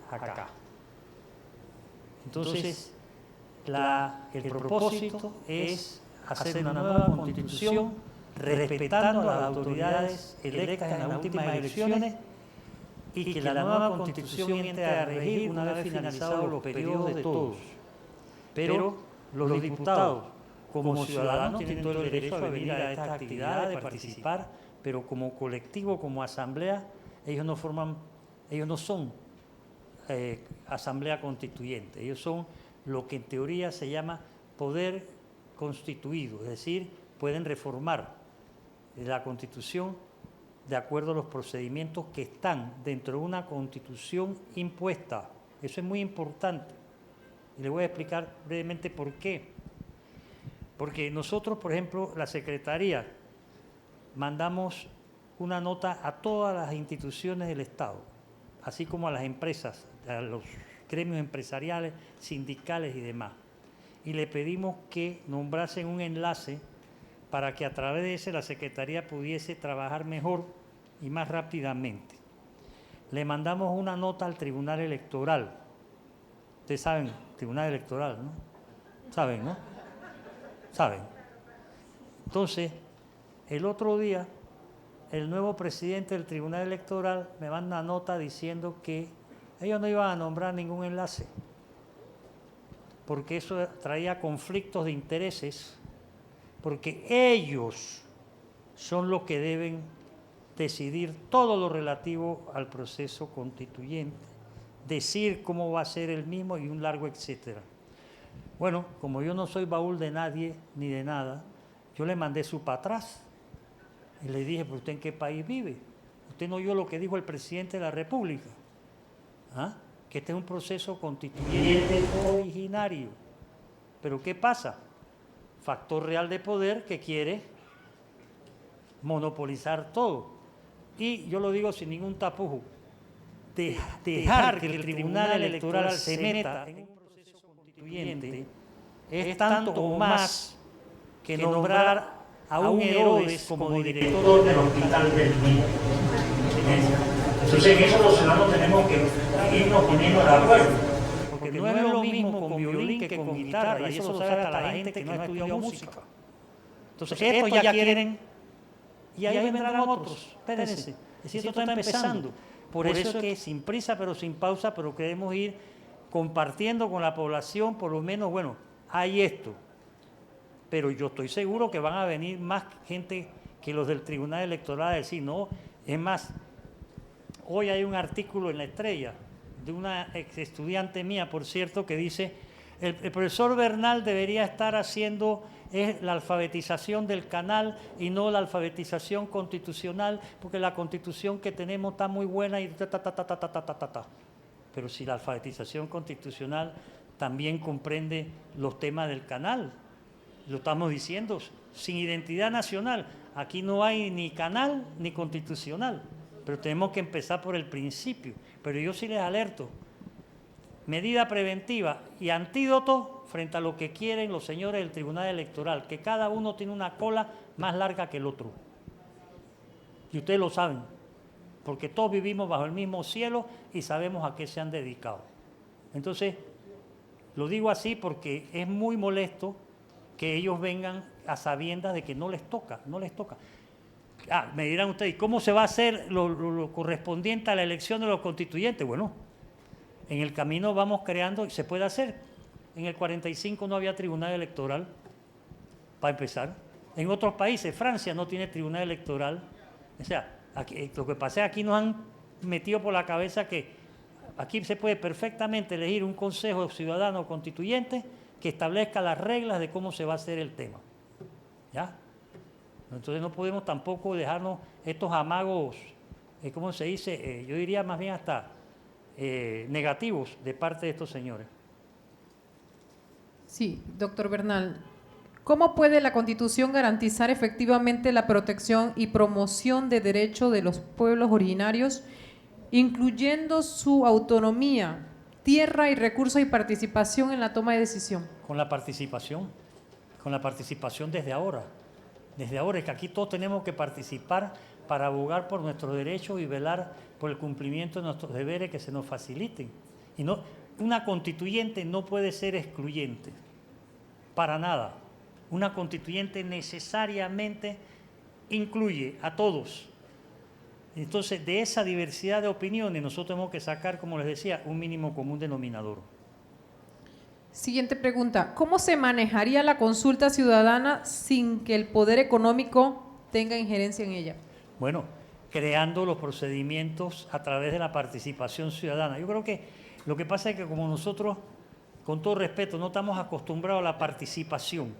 acá. Entonces, el propósito es hacer una nueva constitución respetando a las autoridades electas en las últimas elecciones y que la nueva constitución entre a regir una vez finalizados los periodos de todos. Pero los diputados, como ciudadanos, tienen todo el derecho a venir a estas actividades, de participar, pero como colectivo, como asamblea, ellos no son asamblea constituyente, ellos son lo que en teoría se llama poder constituido, es decir, pueden reformar la Constitución de acuerdo a los procedimientos que están dentro de una Constitución impuesta. Eso es muy importante. Y le voy a explicar brevemente por qué. Porque nosotros, por ejemplo, la Secretaría, mandamos una nota a todas las instituciones del Estado, así como a las empresas, a los gremios empresariales, sindicales y demás. Y le pedimos que nombrasen un enlace para que a través de ese la Secretaría pudiese trabajar mejor y más rápidamente. Le mandamos una nota al Tribunal Electoral. Ustedes saben, Tribunal Electoral, ¿no? Saben, ¿no? Saben. Entonces, el otro día, el nuevo presidente del Tribunal Electoral me manda una nota diciendo que ellos no iban a nombrar ningún enlace, porque eso traía conflictos de intereses, porque ellos son los que deben decidir todo lo relativo al proceso constituyente, decir cómo va a ser el mismo y un largo etcétera. Bueno, como yo no soy baúl de nadie ni de nada, yo le mandé su para atrás y le dije, ¿pero usted en qué país vive? Usted no oyó lo que dijo el presidente de la República, ¿ah? Que este es un proceso constituyente originario. Pero ¿qué pasa? Factor real de poder que quiere monopolizar todo. Y yo lo digo sin ningún tapujo, dejar que el Tribunal Electoral se meta en un proceso constituyente es tanto o más que nombrar a un Herodes como director del Hospital del Niño. Entonces en eso los ciudadanos tenemos que irnos poniendo de acuerdo, porque no es lo mismo con violín que con guitarra, y eso lo sabe hasta la gente que no ha estudiado música. Entonces estos ya quieren, y ahí vendrán otros, espérense, es decir, esto está empezando. Por eso es que sin prisa pero sin pausa, pero queremos ir compartiendo con la población, por lo menos, bueno, hay esto, pero yo estoy seguro que van a venir más gente que los del Tribunal Electoral a decir, no, es más, hoy hay un artículo en La Estrella de una ex estudiante mía, por cierto, que dice, el profesor Bernal debería estar haciendo la alfabetización del canal y no la alfabetización constitucional, porque la constitución que tenemos está muy buena y Pero si la alfabetización constitucional también comprende los temas del canal, lo estamos diciendo, sin identidad nacional. Aquí no hay ni canal ni constitucional, pero tenemos que empezar por el principio. Pero yo sí les alerto, medida preventiva y antídoto frente a lo que quieren los señores del Tribunal Electoral, que cada uno tiene una cola más larga que el otro. Y ustedes lo saben, porque todos vivimos bajo el mismo cielo y sabemos a qué se han dedicado. Entonces, lo digo así porque es muy molesto que ellos vengan a sabiendas de que no les toca, no les toca. Me dirán ustedes, ¿cómo se va a hacer lo correspondiente a la elección de los constituyentes? Bueno, en el camino vamos creando y se puede hacer. En el 45 no había tribunal electoral, para empezar. En otros países, Francia no tiene tribunal electoral. O sea, aquí, lo que pasa es que aquí nos han metido por la cabeza que aquí se puede perfectamente elegir un consejo ciudadano constituyente que establezca las reglas de cómo se va a hacer el tema. ¿Ya? Entonces no podemos tampoco dejarnos estos amagos, ¿cómo se dice? Yo diría más bien hasta negativos de parte de estos señores. Sí, doctor Bernal. ¿Cómo puede la Constitución garantizar efectivamente la protección y promoción de derechos de los pueblos originarios, incluyendo su autonomía, tierra y recursos y participación en la toma de decisión? Con la participación desde ahora. Desde ahora es que aquí todos tenemos que participar para abogar por nuestros derechos y velar por el cumplimiento de nuestros deberes que se nos faciliten. Y no, una constituyente no puede ser excluyente, para nada. Una constituyente necesariamente incluye a todos. Entonces, de esa diversidad de opiniones, nosotros tenemos que sacar, como les decía, un mínimo común denominador. Siguiente pregunta. ¿Cómo se manejaría la consulta ciudadana sin que el poder económico tenga injerencia en ella? Bueno, creando los procedimientos a través de la participación ciudadana. Yo creo que lo que pasa es que como nosotros, con todo respeto, no estamos acostumbrados a la participación.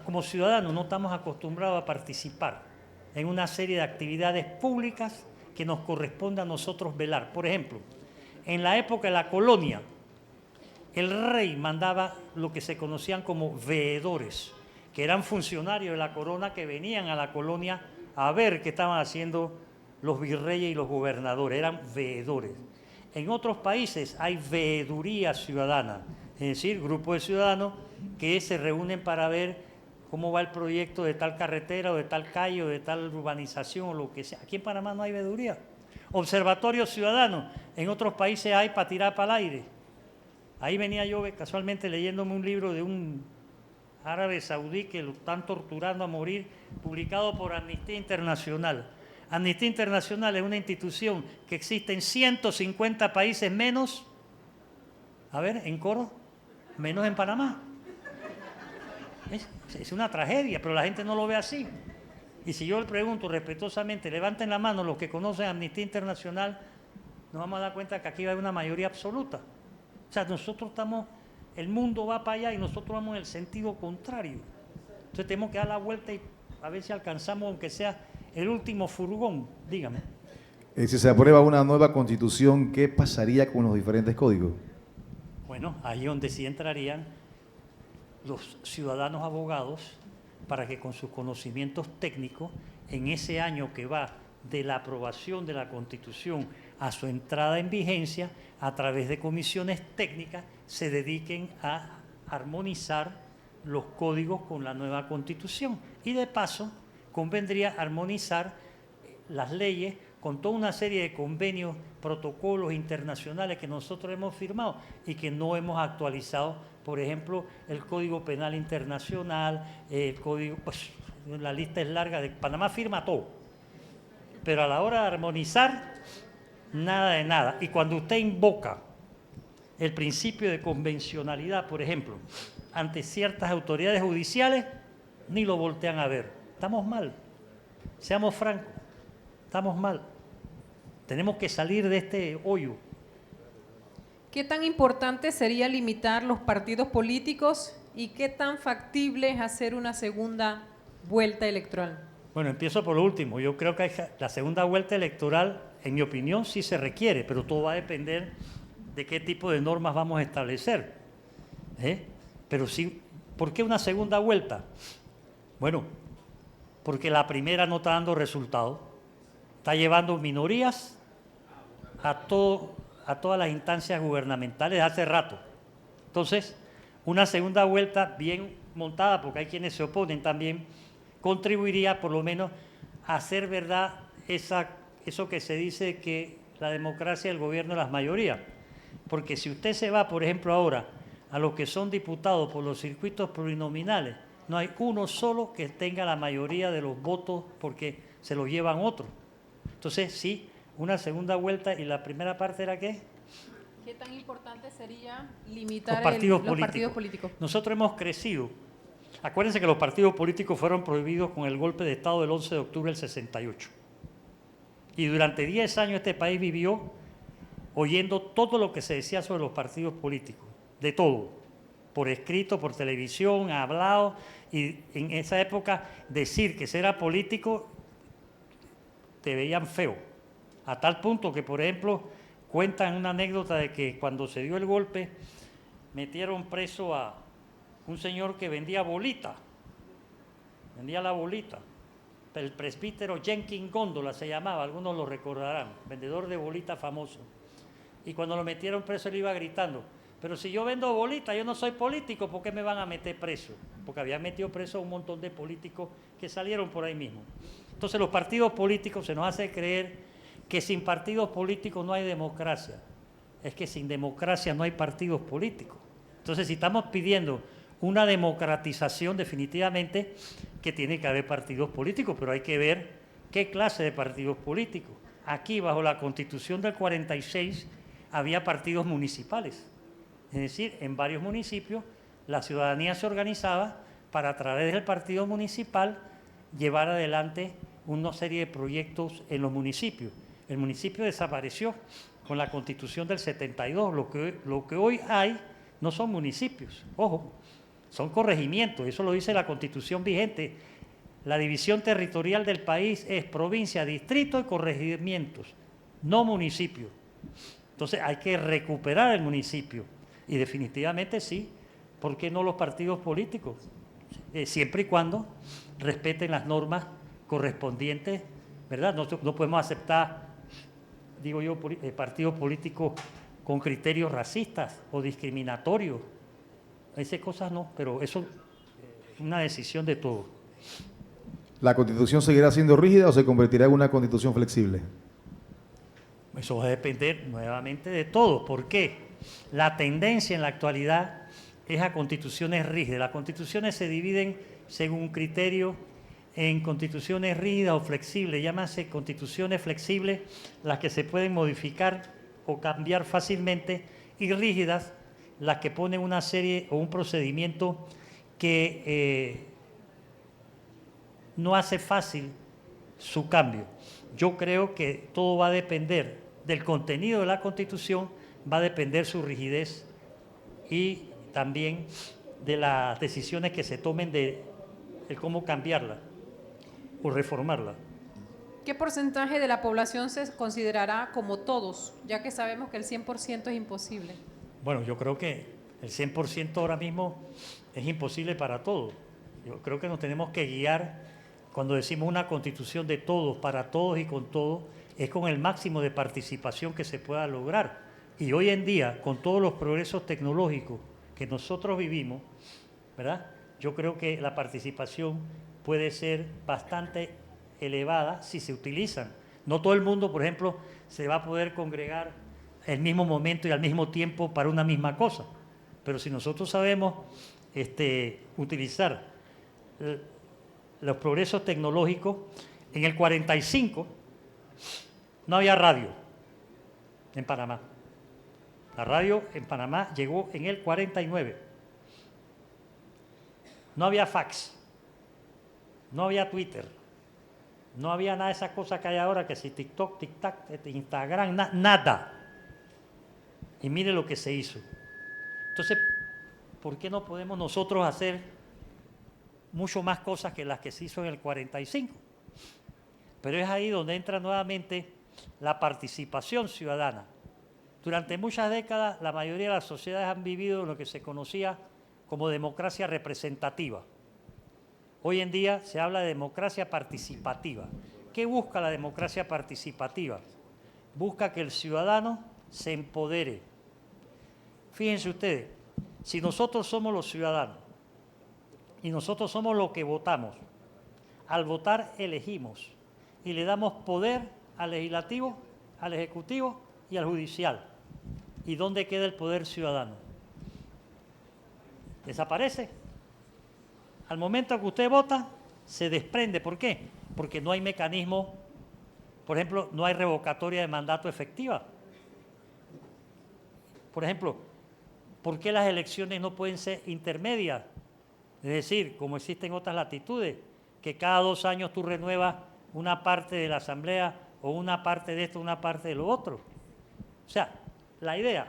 Como ciudadanos no estamos acostumbrados a participar en una serie de actividades públicas que nos corresponde a nosotros velar. Por ejemplo, en la época de la colonia, el rey mandaba lo que se conocían como veedores, que eran funcionarios de la corona que venían a la colonia a ver qué estaban haciendo los virreyes y los gobernadores, eran veedores. En otros países hay veeduría ciudadana, es decir, grupos de ciudadanos que se reúnen para ver cómo va el proyecto de tal carretera o de tal calle o de tal urbanización o lo que sea. Aquí en Panamá no hay veeduría. Observatorios ciudadanos, en otros países hay para tirar para el aire. Ahí venía yo casualmente leyéndome un libro de un árabe saudí que lo están torturando a morir, publicado por Amnistía Internacional. Amnistía Internacional es una institución que existe en 150 países menos, a ver, en coro, menos en Panamá. Es una tragedia, pero la gente no lo ve así. Y si yo le pregunto respetuosamente, levanten la mano los que conocen Amnistía Internacional, nos vamos a dar cuenta que aquí hay una mayoría absoluta. O sea, nosotros estamos, el mundo va para allá y nosotros vamos en el sentido contrario. Entonces tenemos que dar la vuelta y a ver si alcanzamos, aunque sea el último furgón, dígame. Si se aprueba una nueva constitución, ¿qué pasaría con los diferentes códigos? Bueno, ahí es donde sí entrarían los ciudadanos abogados para que con sus conocimientos técnicos, en ese año que va de la aprobación de la Constitución a su entrada en vigencia, a través de comisiones técnicas, se dediquen a armonizar los códigos con la nueva Constitución. Y de paso, convendría armonizar las leyes con toda una serie de convenios, protocolos internacionales que nosotros hemos firmado y que no hemos actualizado. Por ejemplo, el Código Penal Internacional, el Código, pues la lista es larga, de Panamá firma todo. Pero a la hora de armonizar, nada de nada. Y cuando usted invoca el principio de convencionalidad, por ejemplo, ante ciertas autoridades judiciales, ni lo voltean a ver. Estamos mal. Seamos francos. Estamos mal. Tenemos que salir de este hoyo. ¿Qué tan importante sería limitar los partidos políticos y qué tan factible es hacer una segunda vuelta electoral? Bueno, empiezo por lo último. Yo creo que la segunda vuelta electoral, en mi opinión, sí se requiere, pero todo va a depender de qué tipo de normas vamos a establecer. Pero sí, ¿por qué una segunda vuelta? Bueno, porque la primera no está dando resultados. Está llevando minorías a todas las instancias gubernamentales hace rato. Entonces, una segunda vuelta bien montada, porque hay quienes se oponen también, contribuiría por lo menos a hacer verdad eso que se dice que la democracia es el gobierno de las mayorías. Porque si usted se va, por ejemplo, ahora a los que son diputados por los circuitos plurinominales, no hay uno solo que tenga la mayoría de los votos porque se los llevan otros. Entonces, sí, una segunda vuelta. ¿Y la primera parte era qué? ¿Qué tan importante sería limitar los partidos políticos? Nosotros hemos crecido. Acuérdense que los partidos políticos fueron prohibidos con el golpe de Estado del 11 de octubre del 68. Y durante 10 años este país vivió oyendo todo lo que se decía sobre los partidos políticos, de todo, por escrito, por televisión, hablado, y en esa época decir que ser era político te veían feo, a tal punto que, por ejemplo, cuentan una anécdota de que cuando se dio el golpe metieron preso a un señor que vendía bolita, vendía la bolita, el presbítero Jenkins Góndola se llamaba, algunos lo recordarán, vendedor de bolita famoso. Y cuando lo metieron preso él iba gritando, pero si yo vendo bolita, yo no soy político, ¿por qué me van a meter preso? Porque habían metido preso a un montón de políticos que salieron por ahí mismo. Entonces los partidos políticos se nos hace creer que sin partidos políticos no hay democracia. Es que sin democracia no hay partidos políticos. Entonces, si estamos pidiendo una democratización, definitivamente que tiene que haber partidos políticos, pero hay que ver qué clase de partidos políticos. Aquí, bajo la Constitución del 46, había partidos municipales. Es decir, en varios municipios la ciudadanía se organizaba para, a través del partido municipal, llevar adelante una serie de proyectos en los municipios. El municipio desapareció con la Constitución del 72. Lo que hoy hay no son municipios, ojo, son corregimientos. Eso lo dice la Constitución vigente. La división territorial del país es provincia, distrito y corregimientos, no municipios. Entonces hay que recuperar el municipio. Y definitivamente sí, ¿por qué no los partidos políticos? Siempre y cuando respeten las normas correspondientes, ¿verdad? No podemos aceptar, digo yo, partidos políticos con criterios racistas o discriminatorios. Esas cosas no, pero eso es una decisión de todos. ¿La Constitución seguirá siendo rígida o se convertirá en una Constitución flexible? Eso va a depender nuevamente de todo. ¿Por qué? La tendencia en la actualidad es a constituciones rígidas. Las constituciones se dividen según un criterio en constituciones rígidas o flexibles. Llámase constituciones flexibles las que se pueden modificar o cambiar fácilmente, y rígidas las que ponen una serie o un procedimiento que no hace fácil su cambio. Yo creo que todo va a depender del contenido de la Constitución, va a depender su rigidez y también de las decisiones que se tomen de cómo cambiarla o reformarla. ¿Qué porcentaje de la población se considerará como todos, ya que sabemos que el 100% es imposible? Bueno, yo creo que el 100% ahora mismo es imposible para todos. Yo creo que nos tenemos que guiar cuando decimos una constitución de todos, para todos y con todos, es con el máximo de participación que se pueda lograr. Y hoy en día, con todos los progresos tecnológicos que nosotros vivimos, ¿verdad? Yo creo que la participación puede ser bastante elevada si se utilizan. No todo el mundo, por ejemplo, se va a poder congregar el mismo momento y al mismo tiempo para una misma cosa. Pero si nosotros sabemos utilizar los progresos tecnológicos, en el 45 no había radio en Panamá. La radio en Panamá llegó en el 49. No había fax, no había Twitter, no había nada de esas cosas que hay ahora, que si TikTok, TikTok, Instagram, nada. Y mire lo que se hizo. Entonces, ¿por qué no podemos nosotros hacer mucho más cosas que las que se hizo en el 45? Pero es ahí donde entra nuevamente la participación ciudadana. Durante muchas décadas, la mayoría de las sociedades han vivido lo que se conocía como democracia representativa. Hoy en día se habla de democracia participativa. ¿Qué busca la democracia participativa? Busca que el ciudadano se empodere. Fíjense ustedes, si nosotros somos los ciudadanos y nosotros somos los que votamos, al votar elegimos y le damos poder al legislativo, al ejecutivo y al judicial. ¿Y dónde queda el poder ciudadano? Desaparece. Al momento que usted vota, se desprende. ¿Por qué? Porque no hay mecanismo, por ejemplo, no hay revocatoria de mandato efectiva. Por ejemplo, ¿por qué las elecciones no pueden ser intermedias? Es decir, como existen otras latitudes, que cada 2 años tú renuevas una parte de la asamblea o una parte de esto, una parte de lo otro. O sea, la idea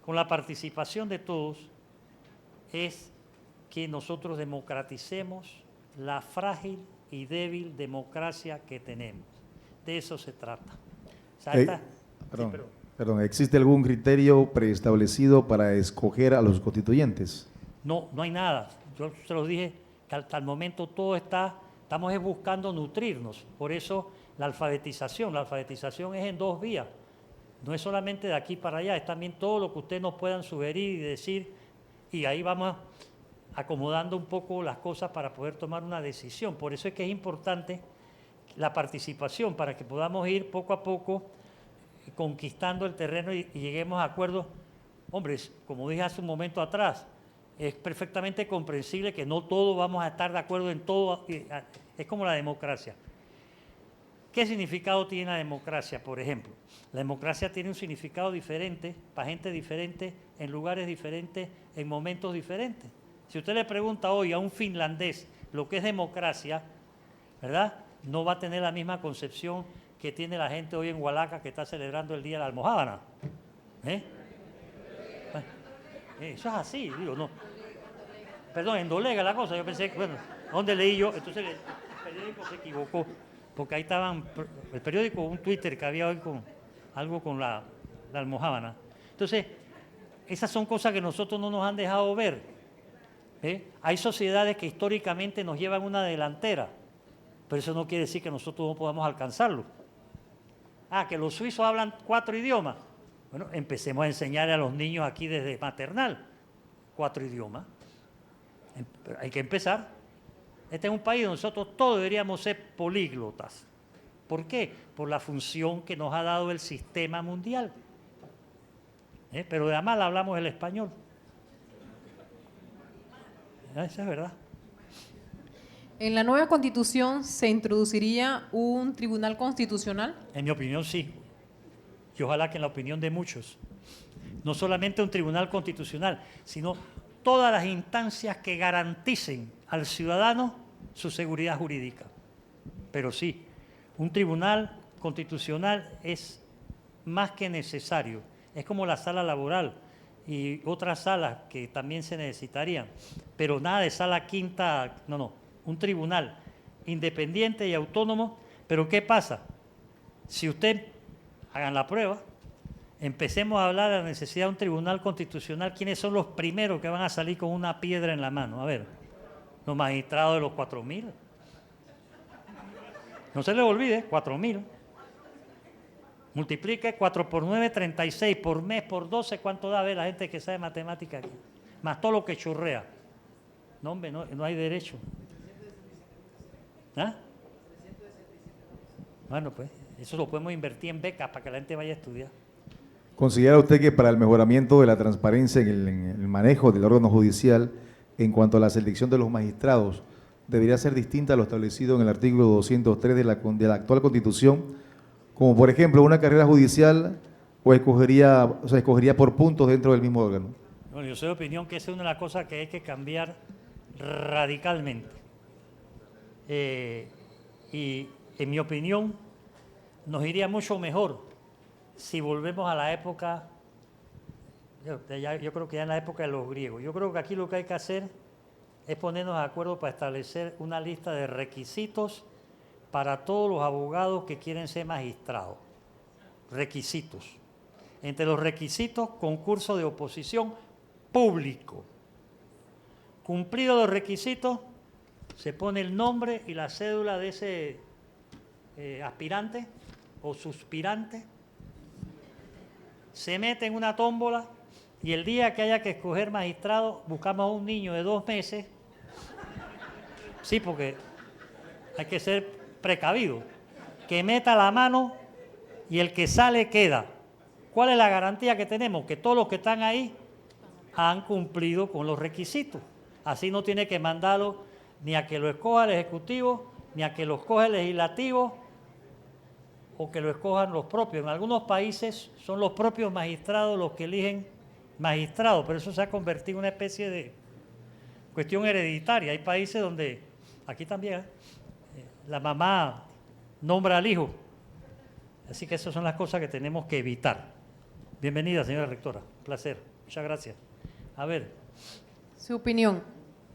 con la participación de todos es que nosotros democraticemos la frágil y débil democracia que tenemos. De eso se trata. O sea, Perdón, ¿existe algún criterio preestablecido para escoger a los constituyentes? No, no hay nada. Yo se los dije que hasta el momento todo estamos buscando nutrirnos. Por eso la alfabetización es en 2 vías. No es solamente de aquí para allá, es también todo lo que ustedes nos puedan sugerir y decir, y ahí vamos acomodando un poco las cosas para poder tomar una decisión. Por eso es que es importante la participación para que podamos ir poco a poco conquistando el terreno y lleguemos a acuerdos. Hombre, como dije hace un momento atrás, es perfectamente comprensible que no todos vamos a estar de acuerdo en todo. Es como la democracia. ¿Qué significado tiene la democracia, por ejemplo? La democracia tiene un significado diferente para gente diferente, en lugares diferentes, en momentos diferentes. Si usted le pregunta hoy a un finlandés lo que es democracia, ¿verdad?, no va a tener la misma concepción que tiene la gente hoy en Hualaca que está celebrando el Día de la Almojábana. Bueno, eso es así, digo, no. Perdón, en Dolega la cosa, yo pensé, bueno, ¿dónde leí yo? Entonces el periódico se equivocó, porque ahí estaban, el periódico, un Twitter que había hoy con algo con la almojábana. Entonces, esas son cosas que nosotros no nos han dejado ver. Hay sociedades que históricamente nos llevan una delantera, pero eso no quiere decir que nosotros no podamos alcanzarlo. Que los suizos hablan 4 idiomas. Bueno, empecemos a enseñar a los niños aquí desde maternal 4 idiomas. Pero hay que empezar. Este es un país donde nosotros todos deberíamos ser políglotas. ¿Por qué? Por la función que nos ha dado el sistema mundial. Pero además hablamos el español. Eso es verdad. ¿En la nueva Constitución se introduciría un tribunal constitucional? En mi opinión, sí. Y ojalá que en la opinión de muchos. No solamente un tribunal constitucional, sino todas las instancias que garanticen al ciudadano su seguridad jurídica. Pero sí, un tribunal constitucional es más que necesario. Es como la sala laboral y otras salas que también se necesitarían. Pero nada de sala quinta, no. Un tribunal independiente y autónomo. Pero ¿qué pasa? Si usted, hagan la prueba, empecemos a hablar de la necesidad de un tribunal constitucional, ¿quiénes son los primeros que van a salir con una piedra en la mano? A ver, los magistrados de los 4.000. No se les olvide, 4.000. Multiplique 4 por 9, 36, por mes, por 12, ¿cuánto da? A ver, la gente que sabe matemática aquí. Más todo lo que chorrea. No, hombre, no hay derecho. Bueno, pues eso lo podemos invertir en becas para que la gente vaya a estudiar. ¿Considera usted que para el mejoramiento de la transparencia en el manejo del órgano judicial en cuanto a la selección de los magistrados debería ser distinta a lo establecido en el artículo 203 de la actual Constitución, como por ejemplo una carrera judicial o escogería por puntos dentro del mismo órgano? Bueno, yo soy de opinión que esa es una de las cosas que hay que cambiar radicalmente. Y en mi opinión nos iría mucho mejor si volvemos a la época, yo creo que ya en la época de los griegos. Yo creo que aquí lo que hay que hacer es ponernos de acuerdo para establecer una lista de requisitos para todos los abogados que quieren ser magistrados. Requisitos. Entre los requisitos, concurso de oposición público. Cumplidos los requisitos, se pone el nombre y la cédula de ese aspirante o suspirante, se mete en una tómbola y el día que haya que escoger magistrado, buscamos a un niño de 2 meses, sí, porque hay que ser precavido, que meta la mano y el que sale queda. ¿Cuál es la garantía que tenemos? Que todos los que están ahí han cumplido con los requisitos. Así no tiene que mandarlo ni a que lo escoja el Ejecutivo, ni a que lo escoja el Legislativo, o que lo escojan los propios. En algunos países son los propios magistrados los que eligen magistrados, pero eso se ha convertido en una especie de cuestión hereditaria. Hay países donde, aquí también, la mamá nombra al hijo. Así que esas son las cosas que tenemos que evitar. Bienvenida, señora rectora. Un placer. Muchas gracias. A ver. Su opinión.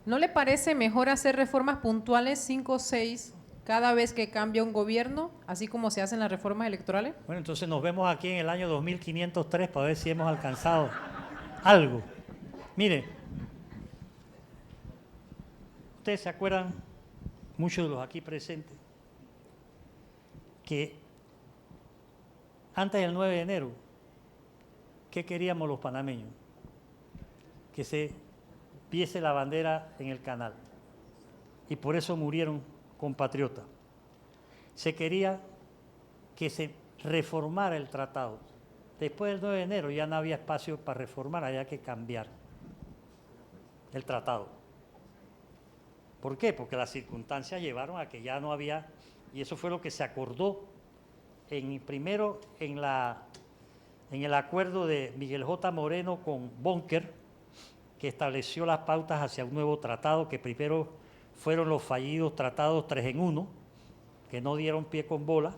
¿No le parece mejor hacer reformas puntuales 5 o 6 cada vez que cambia un gobierno, así como se hacen las reformas electorales? Bueno, entonces nos vemos aquí en el año 2503 para ver si hemos alcanzado algo. Mire, ustedes se acuerdan, muchos de los aquí presentes, que antes del 9 de enero, ¿qué queríamos los panameños? Que se viese la bandera en el canal. Y por eso murieron compatriotas. se quería que se reformara el tratado. Después del 9 de enero ya no había espacio para reformar, había que cambiar el tratado. ¿Por qué? Porque las circunstancias llevaron a que ya no había, y eso fue lo que se acordó primero en el acuerdo de Miguel J. Moreno con Bunker, que estableció las pautas hacia un nuevo tratado, que primero fueron los fallidos tratados 3 en 1, que no dieron pie con bola,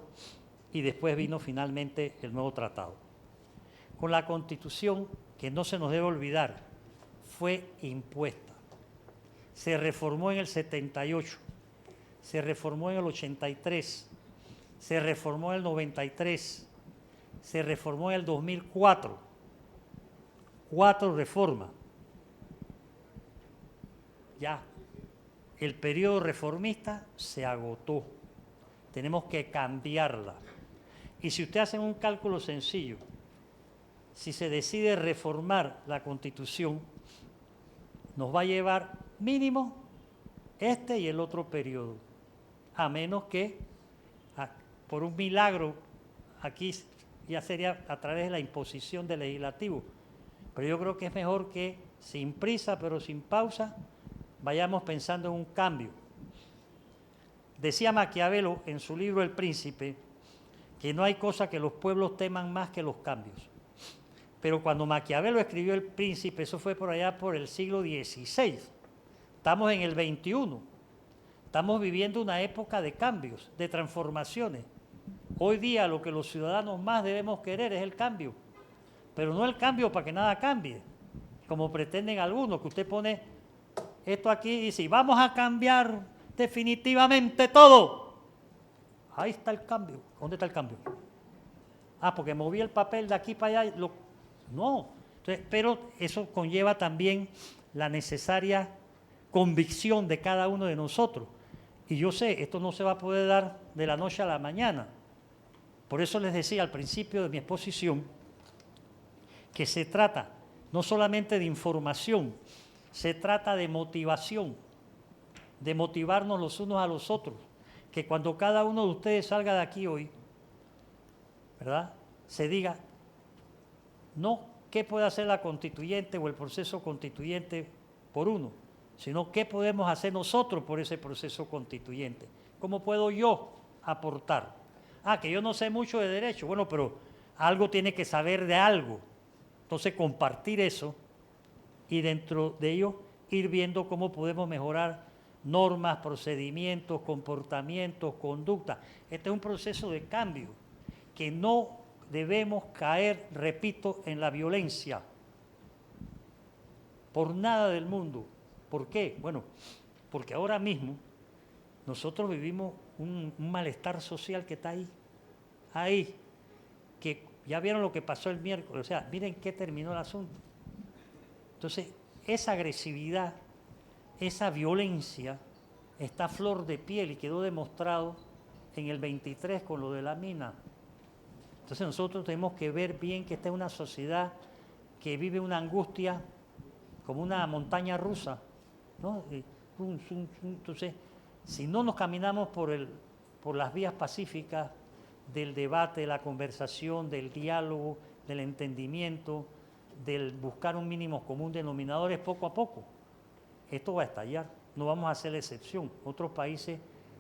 y después vino finalmente el nuevo tratado. Con la Constitución, que no se nos debe olvidar, fue impuesta. Se reformó en el 78, se reformó en el 83, se reformó en el 93, se reformó en el 2004. 4 reformas. Ya, el periodo reformista se agotó. Tenemos que cambiarla. Y si usted hace un cálculo sencillo, si se decide reformar la Constitución, nos va a llevar mínimo este y el otro periodo, a menos que por un milagro aquí ya sería a través de la imposición del legislativo. Pero yo creo que es mejor que sin prisa pero sin pausa vayamos pensando en un cambio. Decía Maquiavelo en su libro El Príncipe que no hay cosa que los pueblos teman más que los cambios. Pero cuando Maquiavelo escribió El Príncipe, eso fue por allá por el siglo XVI. Estamos en el XXI. Estamos viviendo una época de cambios, de transformaciones. Hoy día lo que los ciudadanos más debemos querer es el cambio. Pero no el cambio para que nada cambie, como pretenden algunos, que usted pone esto aquí y dice, vamos a cambiar definitivamente todo. Ahí está el cambio. ¿Dónde está el cambio? Ah, porque moví el papel de aquí para allá. No. Entonces, pero eso conlleva también la necesaria convicción de cada uno de nosotros. Y yo sé, esto no se va a poder dar de la noche a la mañana. Por eso les decía al principio de mi exposición que se trata no solamente de información, se trata de motivación, de motivarnos los unos a los otros. Que cuando cada uno de ustedes salga de aquí hoy, ¿verdad?, se diga, no qué puede hacer la constituyente o el proceso constituyente por uno, sino qué podemos hacer nosotros por ese proceso constituyente. ¿Cómo puedo yo aportar? Ah, que yo no sé mucho de derecho. Bueno, pero algo tiene que saber de algo. Entonces, compartir eso y dentro de ello ir viendo cómo podemos mejorar normas, procedimientos, comportamientos, conducta. Este es un proceso de cambio que no debemos caer, repito, en la violencia. Por nada del mundo. ¿Por qué? Bueno, porque ahora mismo nosotros vivimos un malestar social que está ahí, que ya vieron lo que pasó el miércoles, o sea, miren qué terminó el asunto. Entonces, esa agresividad, esa violencia está a flor de piel y quedó demostrado en el 23 con lo de la mina. Entonces nosotros tenemos que ver bien que esta es una sociedad que vive una angustia como una montaña rusa, ¿no? Entonces, si no nos caminamos por las vías pacíficas del debate, de la conversación, del diálogo, del entendimiento, del buscar un mínimo común denominador, poco a poco, esto va a estallar. No vamos a hacer la excepción. Otros países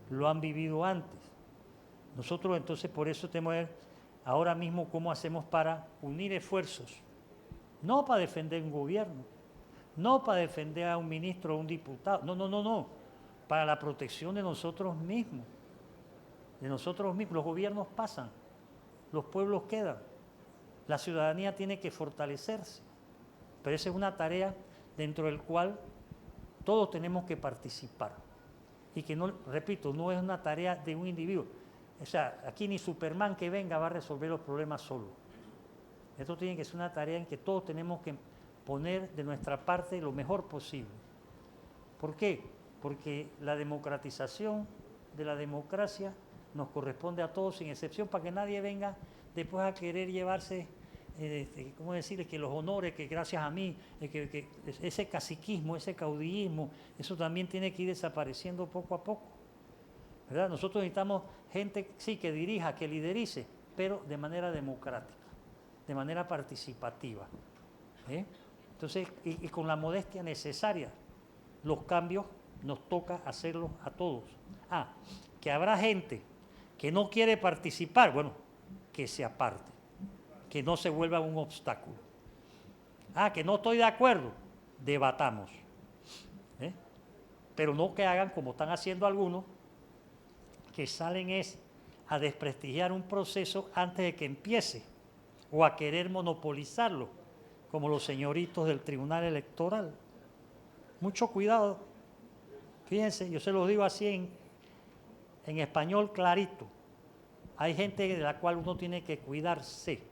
lo han vivido antes. Nosotros entonces por eso tenemos que ver ahora mismo cómo hacemos para unir esfuerzos, no para defender un gobierno, no para defender a un ministro o a un diputado, no, para la protección de nosotros mismos, Los gobiernos pasan, los pueblos quedan, la ciudadanía tiene que fortalecerse, pero esa es una tarea dentro del cual todos tenemos que participar y que no, repito, no es una tarea de un individuo. O sea, aquí ni Superman que venga va a resolver los problemas solo. Esto tiene que ser una tarea en que todos tenemos que poner de nuestra parte lo mejor posible. ¿Por qué? Porque la democratización de la democracia nos corresponde a todos sin excepción, para que nadie venga después a querer llevarse, ¿cómo decirle?, que los honores, que gracias a mí, que ese caciquismo, ese caudillismo, eso también tiene que ir desapareciendo poco a poco. ¿verdad? Nosotros necesitamos gente, sí, que dirija, que liderice, pero de manera democrática, de manera participativa. Entonces, y con la modestia necesaria, los cambios nos toca hacerlos a todos. Que habrá gente que no quiere participar, bueno, que se aparte, que no se vuelva un obstáculo. Que no estoy de acuerdo, debatamos. Pero no que hagan como están haciendo algunos, que salen a desprestigiar un proceso antes de que empiece o a querer monopolizarlo, como los señoritos del Tribunal Electoral. Mucho cuidado. Fíjense, yo se lo digo así en español clarito. Hay gente de la cual uno tiene que cuidarse.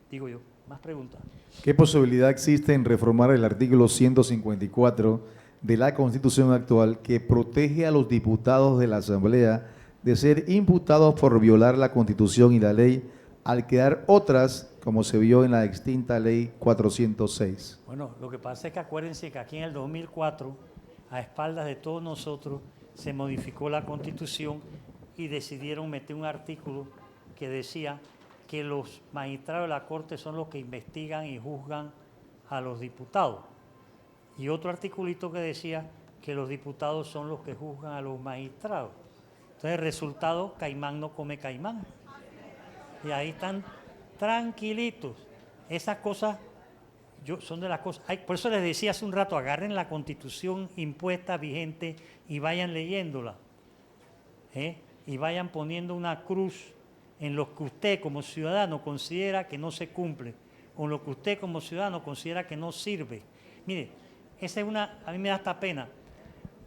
Digo yo. Más preguntas. ¿Qué posibilidad existe en reformar el artículo 154 de la Constitución actual que protege a los diputados de la Asamblea de ser imputados por violar la Constitución y la ley al quedar otras, como se vio en la extinta Ley 406? Bueno, lo que pasa es que acuérdense que aquí en el 2004, a espaldas de todos nosotros, se modificó la Constitución y decidieron meter un artículo que decía que los magistrados de la Corte son los que investigan y juzgan a los diputados. Y otro articulito que decía que los diputados son los que juzgan a los magistrados. Entonces, el resultado, caimán no come caimán. Y ahí están tranquilitos. Esas cosas son de las cosas. Por eso les decía hace un rato, agarren la Constitución impuesta, vigente, y vayan leyéndola. Y vayan poniendo una cruz en lo que usted como ciudadano considera que no se cumple, o en lo que usted como ciudadano considera que no sirve. Mire, a mí me da hasta pena,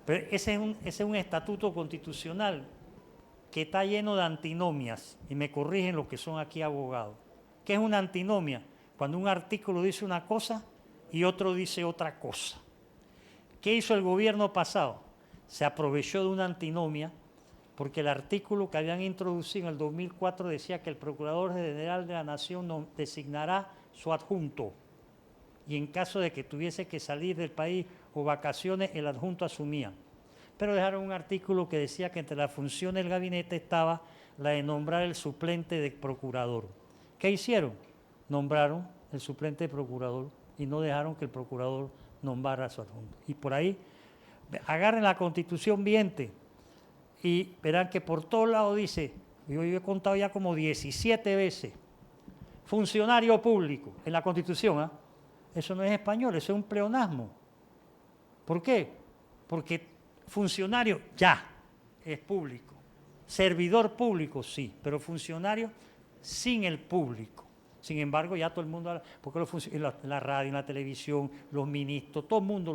pero ese es un estatuto constitucional que está lleno de antinomias, y me corrigen los que son aquí abogados. ¿Qué es una antinomia? Cuando un artículo dice una cosa y otro dice otra cosa. ¿Qué hizo el gobierno pasado? Se aprovechó de una antinomia, porque el artículo que habían introducido en el 2004 decía que el Procurador General de la Nación designará su adjunto, y en caso de que tuviese que salir del país o vacaciones, el adjunto asumía. Pero dejaron un artículo que decía que entre las funciones del gabinete estaba la de nombrar el suplente de procurador. ¿Qué hicieron? Nombraron el suplente de procurador y no dejaron que el procurador nombrara a su adjunto. Y por ahí, agarren la Constitución vigente y verán que por todos lados dice, yo he contado ya como 17 veces, funcionario público en la Constitución. Eso no es español, eso es un pleonasmo. ¿Por qué? Porque funcionario ya es público, servidor público sí, pero funcionario sin el público. Sin embargo, ya todo el mundo habla, porque la radio, en la televisión, los ministros, todo el mundo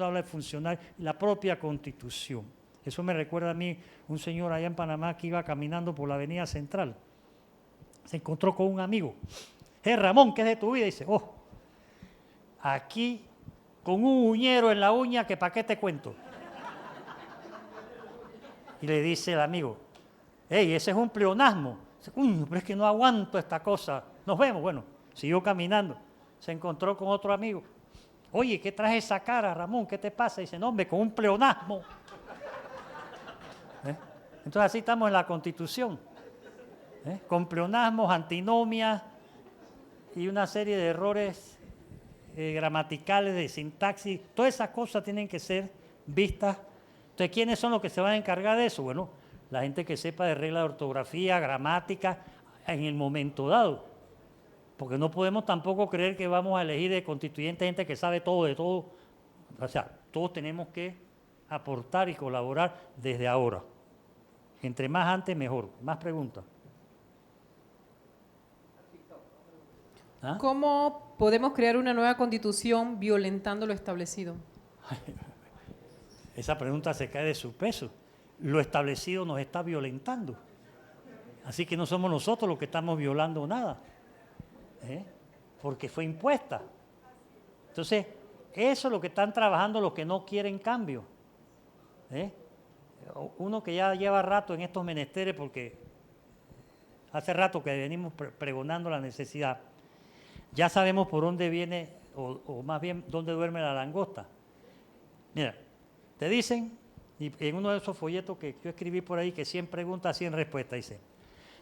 habla de funcionario, la propia Constitución. Eso me recuerda a mí un señor allá en Panamá que iba caminando por la Avenida Central. Se encontró con un amigo. Ramón, ¿qué es de tu vida? Y dice, aquí con un uñero en la uña que para qué te cuento. Y le dice el amigo, ese es un pleonasmo. Dice, pero es que no aguanto esta cosa. Nos vemos. Bueno, siguió caminando. Se encontró con otro amigo. Oye, ¿qué traes esa cara, Ramón? ¿Qué te pasa? Y dice, no, hombre, con un pleonasmo. Entonces así estamos en la Constitución, con pleonasmos, antinomias y una serie de errores gramaticales, de sintaxis. Todas esas cosas tienen que ser vistas. Entonces, ¿quiénes son los que se van a encargar de eso? Bueno, la gente que sepa de regla de ortografía, gramática, en el momento dado. Porque no podemos tampoco creer que vamos a elegir de constituyente gente que sabe todo de todo. O sea, todos tenemos que aportar y colaborar desde ahora. Entre más antes, mejor. Más preguntas. ¿Cómo podemos crear una nueva constitución violentando lo establecido? Esa pregunta se cae de su peso. Lo establecido nos está violentando. Así que no somos nosotros los que estamos violando nada, porque fue impuesta. Entonces, eso es lo que están trabajando los que no quieren cambio. Uno que ya lleva rato en estos menesteres, porque hace rato que venimos pregonando la necesidad, ya sabemos por dónde viene, o más bien dónde duerme la langosta. Mira, te dicen, Y en uno de esos folletos que yo escribí por ahí, que 100 preguntas, 100 respuestas, dice,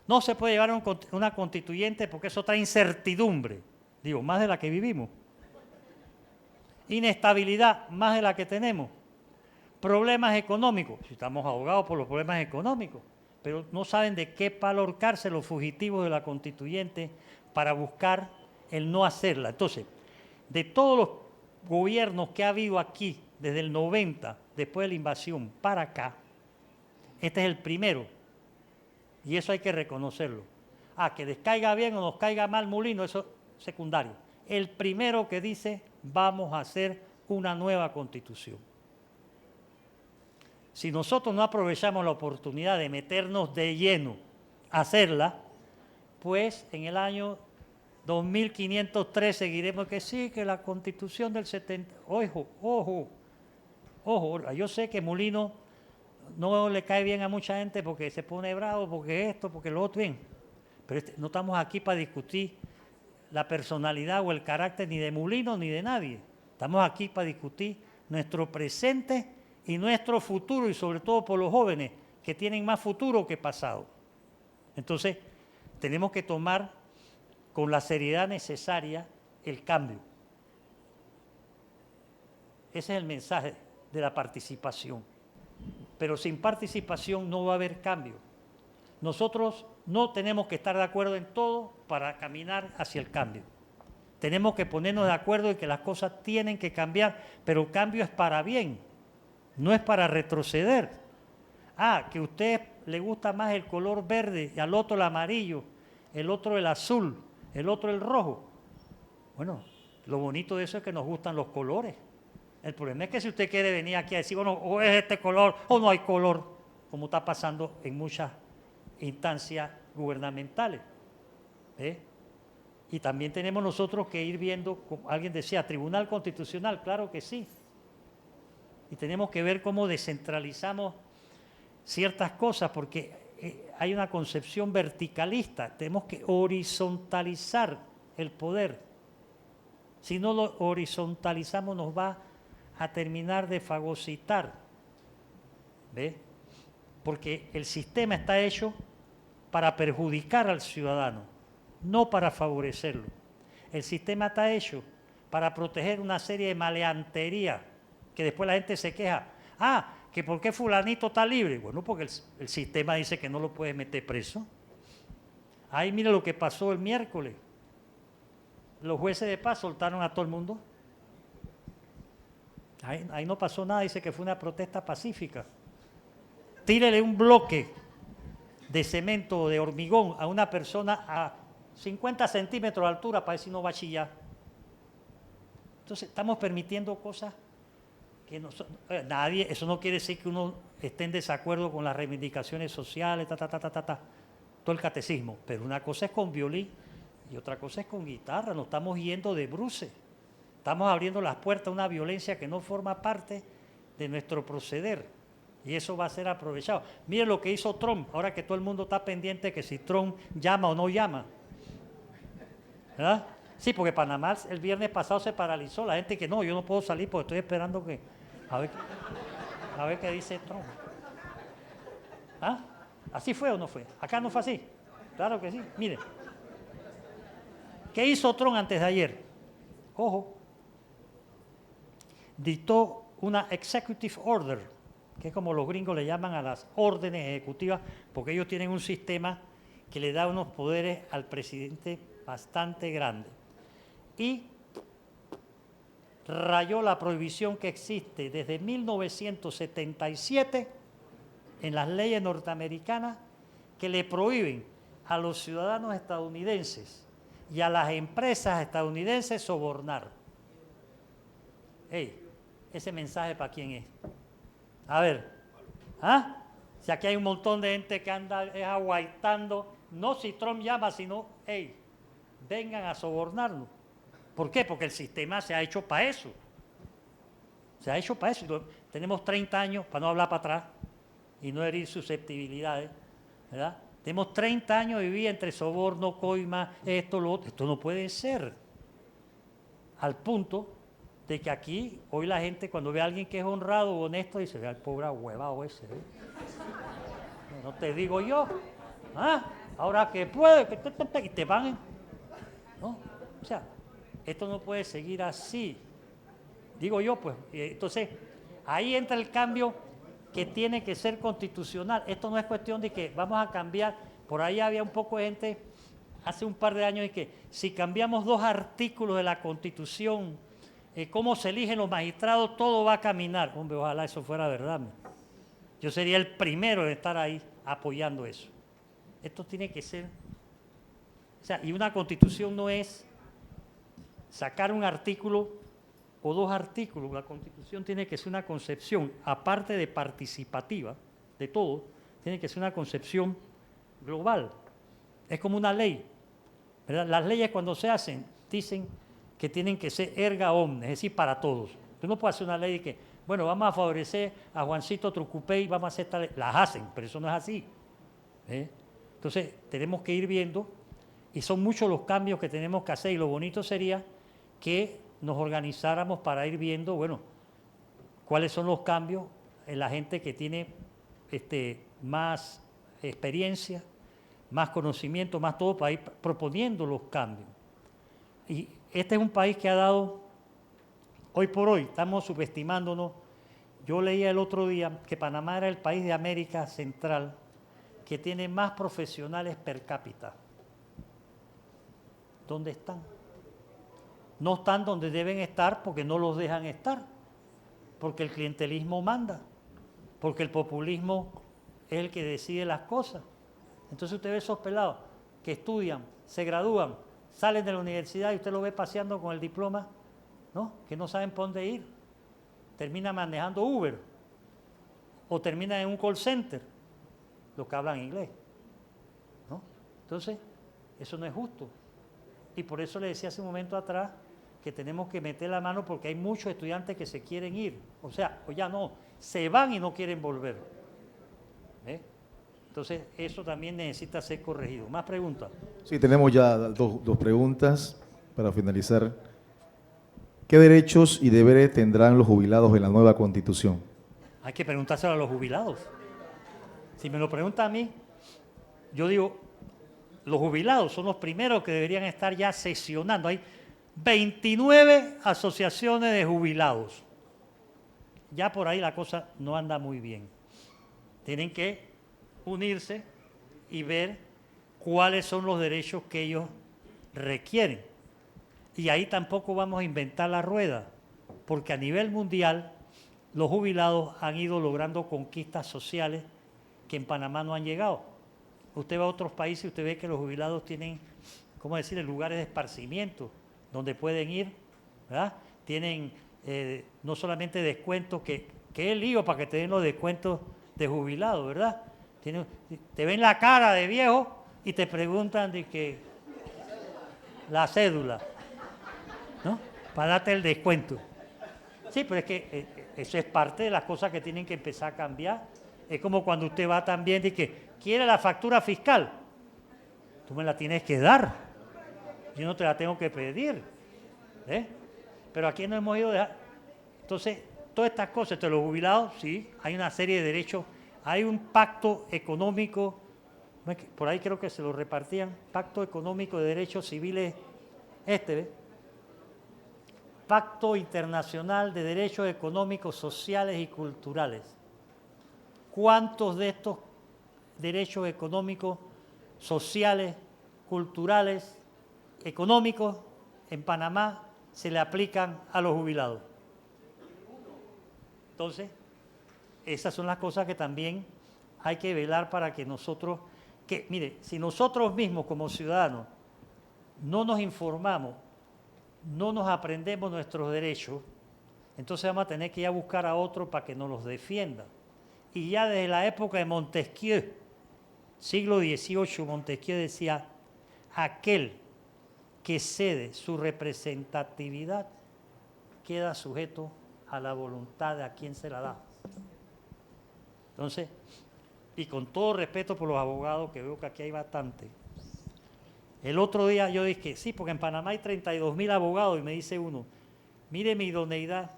no se puede llevar una constituyente porque eso trae incertidumbre. Digo, más de la que vivimos. Inestabilidad, más de la que tenemos. Problemas económicos, si estamos ahogados por los problemas económicos, pero no saben de qué palo ahorcarse los fugitivos de la constituyente para buscar el no hacerla. Entonces, de todos los gobiernos que ha habido aquí, desde el 90, después de la invasión, para acá, este es el primero. Y eso hay que reconocerlo. Que les caiga bien o nos caiga mal Mulino, eso es secundario. El primero que dice, vamos a hacer una nueva constitución. Si nosotros no aprovechamos la oportunidad de meternos de lleno a hacerla, pues en el año 2503 seguiremos que sí, que la constitución del 70... Ojo, yo sé que Mulino no le cae bien a mucha gente porque se pone bravo, porque esto, porque lo otro, bien. Pero no estamos aquí para discutir la personalidad o el carácter ni de Mulino ni de nadie. Estamos aquí para discutir nuestro presente y nuestro futuro, y sobre todo por los jóvenes que tienen más futuro que pasado. Entonces, tenemos que tomar con la seriedad necesaria el cambio. Ese es el mensaje de la participación. Pero sin participación no va a haber cambio. Nosotros no tenemos que estar de acuerdo en todo para caminar hacia el cambio. Tenemos que ponernos de acuerdo en que las cosas tienen que cambiar, pero el cambio es para bien, no es para retroceder. Que a usted le gusta más el color verde y al otro el amarillo, el otro el azul, el otro el rojo. Bueno, lo bonito de eso es que nos gustan los colores. El problema es que si usted quiere venir aquí a decir, bueno, o es este color o no hay color, como está pasando en muchas instancias gubernamentales. Y también tenemos nosotros que ir viendo, como alguien decía, Tribunal Constitucional, claro que sí. Y tenemos que ver cómo descentralizamos ciertas cosas, porque hay una concepción verticalista, tenemos que horizontalizar el poder. Si no lo horizontalizamos nos va a terminar de fagocitar, ¿ve? Porque el sistema está hecho para perjudicar al ciudadano, no para favorecerlo. El sistema está hecho para proteger una serie de maleantería, que después la gente se queja. Que ¿por qué fulanito está libre? Bueno, porque el sistema dice que no lo puede meter preso. Ahí mire lo que pasó el miércoles. Los jueces de paz soltaron a todo el mundo. Ahí no pasó nada, dice que fue una protesta pacífica. Tírele un bloque de cemento o de hormigón a una persona a 50 centímetros de altura para ver si no va a chillar. Entonces, estamos permitiendo cosas que no son, nadie, eso no quiere decir que uno esté en desacuerdo con las reivindicaciones sociales, todo el catecismo, pero una cosa es con violín y otra cosa es con guitarra, nos estamos yendo de bruces, estamos abriendo las puertas a una violencia que no forma parte de nuestro proceder y eso va a ser aprovechado. Miren lo que hizo Trump, ahora que todo el mundo está pendiente que si Trump llama o no llama, ¿verdad? Sí, porque Panamá el viernes pasado se paralizó, la gente que no, yo no puedo salir porque estoy esperando que a ver qué dice Trump. ¿Así fue o no fue? Acá no fue así. Claro que sí. Mire. ¿Qué hizo Trump antes de ayer? Ojo. Dictó una executive order, que es como los gringos le llaman a las órdenes ejecutivas, porque ellos tienen un sistema que le da unos poderes al presidente bastante grandes. Y rayó la prohibición que existe desde 1977 en las leyes norteamericanas que le prohíben a los ciudadanos estadounidenses y a las empresas estadounidenses sobornar. ¿Ese mensaje para quién es? A ver, si aquí hay un montón de gente que anda aguaitando, no si Trump llama, sino, vengan a sobornarnos. ¿Por qué? Porque el sistema se ha hecho para eso. Se ha hecho para eso. Tenemos 30 años, para no hablar para atrás y no herir susceptibilidades, ¿verdad? Tenemos 30 años de vivir entre soborno, coima, esto, lo otro. Esto no puede ser. Al punto de que aquí, hoy la gente cuando ve a alguien que es honrado o honesto, dice, vea el pobre huevado ese. No te digo yo. ¿Ah? Ahora que puede, y te van. ¿No? O sea, esto no puede seguir así. Digo yo, pues. Entonces, ahí entra el cambio que tiene que ser constitucional. Esto no es cuestión de que vamos a cambiar. Por ahí había un poco de gente hace un par de años y que si cambiamos 2 artículos de la Constitución, cómo se eligen los magistrados, todo va a caminar. Hombre, ojalá eso fuera verdad. Yo sería el primero en estar ahí apoyando eso. Esto tiene que ser... O sea, y una Constitución no es sacar un artículo o 2 artículos. La Constitución tiene que ser una concepción, aparte de participativa, de todo, tiene que ser una concepción global. Es como una ley, ¿verdad? Las leyes cuando se hacen dicen que tienen que ser erga omnes, es decir, para todos. Tú no puedes hacer una ley de que, bueno, vamos a favorecer a Juancito Trucupé y vamos a hacer tal ley. Las hacen, pero eso no es así. Entonces, tenemos que ir viendo, y son muchos los cambios que tenemos que hacer, y lo bonito sería que nos organizáramos para ir viendo, bueno, cuáles son los cambios en la gente que tiene más experiencia, más conocimiento, más todo, para ir proponiendo los cambios. Y este es un país que ha dado, hoy por hoy, estamos subestimándonos. Yo leía el otro día que Panamá era el país de América Central que tiene más profesionales per cápita. ¿Dónde están? No están donde deben estar porque no los dejan estar, porque el clientelismo manda, porque el populismo es el que decide las cosas. Entonces usted ve esos pelados que estudian, se gradúan, salen de la universidad y usted lo ve paseando con el diploma, ¿no? Que no saben por dónde ir. Termina manejando Uber o termina en un call center, los que hablan inglés, ¿no? Entonces, eso no es justo. Y por eso le decía hace un momento atrás que tenemos que meter la mano porque hay muchos estudiantes que se quieren ir. O sea, o ya no, se van y no quieren volver. Entonces, eso también necesita ser corregido. ¿Más preguntas? Sí, tenemos ya dos preguntas para finalizar. ¿Qué derechos y deberes tendrán los jubilados en la nueva Constitución? Hay que preguntárselo a los jubilados. Si me lo pregunta a mí, yo digo, los jubilados son los primeros que deberían estar ya sesionando. Hay 29 asociaciones de jubilados. Ya por ahí la cosa no anda muy bien. Tienen que unirse y ver cuáles son los derechos que ellos requieren. Y ahí tampoco vamos a inventar la rueda, porque a nivel mundial los jubilados han ido logrando conquistas sociales que en Panamá no han llegado. Usted va a otros países y usted ve que los jubilados tienen, ¿cómo decir?, lugares de esparcimiento donde pueden ir, ¿verdad? Tienen no solamente descuentos, que es el lío para que te den los descuentos de jubilado, ¿verdad? Te ven la cara de viejo y te preguntan de que la cédula, ¿no? Para darte el descuento. Sí, pero es que eso es parte de las cosas que tienen que empezar a cambiar. Es como cuando usted va también y que quiere la factura fiscal. Tú me la tienes que dar. Yo no te la tengo que pedir. Pero aquí no hemos ido a dejar. Entonces, todas estas cosas, entre los jubilados, sí, hay una serie de derechos. Hay un pacto económico, por ahí creo que se lo repartían, pacto económico de derechos civiles, Pacto Internacional de Derechos Económicos, Sociales y Culturales. ¿Cuántos de estos derechos económicos, sociales, culturales, económicos en Panamá se le aplican a los jubilados? Entonces, esas son las cosas que también hay que velar para que nosotros, mire, si nosotros mismos como ciudadanos no nos informamos, no nos aprendemos nuestros derechos, entonces vamos a tener que ir a buscar a otro para que nos los defienda. Y ya desde la época de Montesquieu, siglo XVIII, Montesquieu decía, aquel que cede su representatividad queda sujeto a la voluntad de a quien se la da. Entonces, y con todo respeto por los abogados, que veo que aquí hay bastante, el otro día yo dije, sí, porque en Panamá hay 32.000 abogados, y me dice uno, Mire mi idoneidad.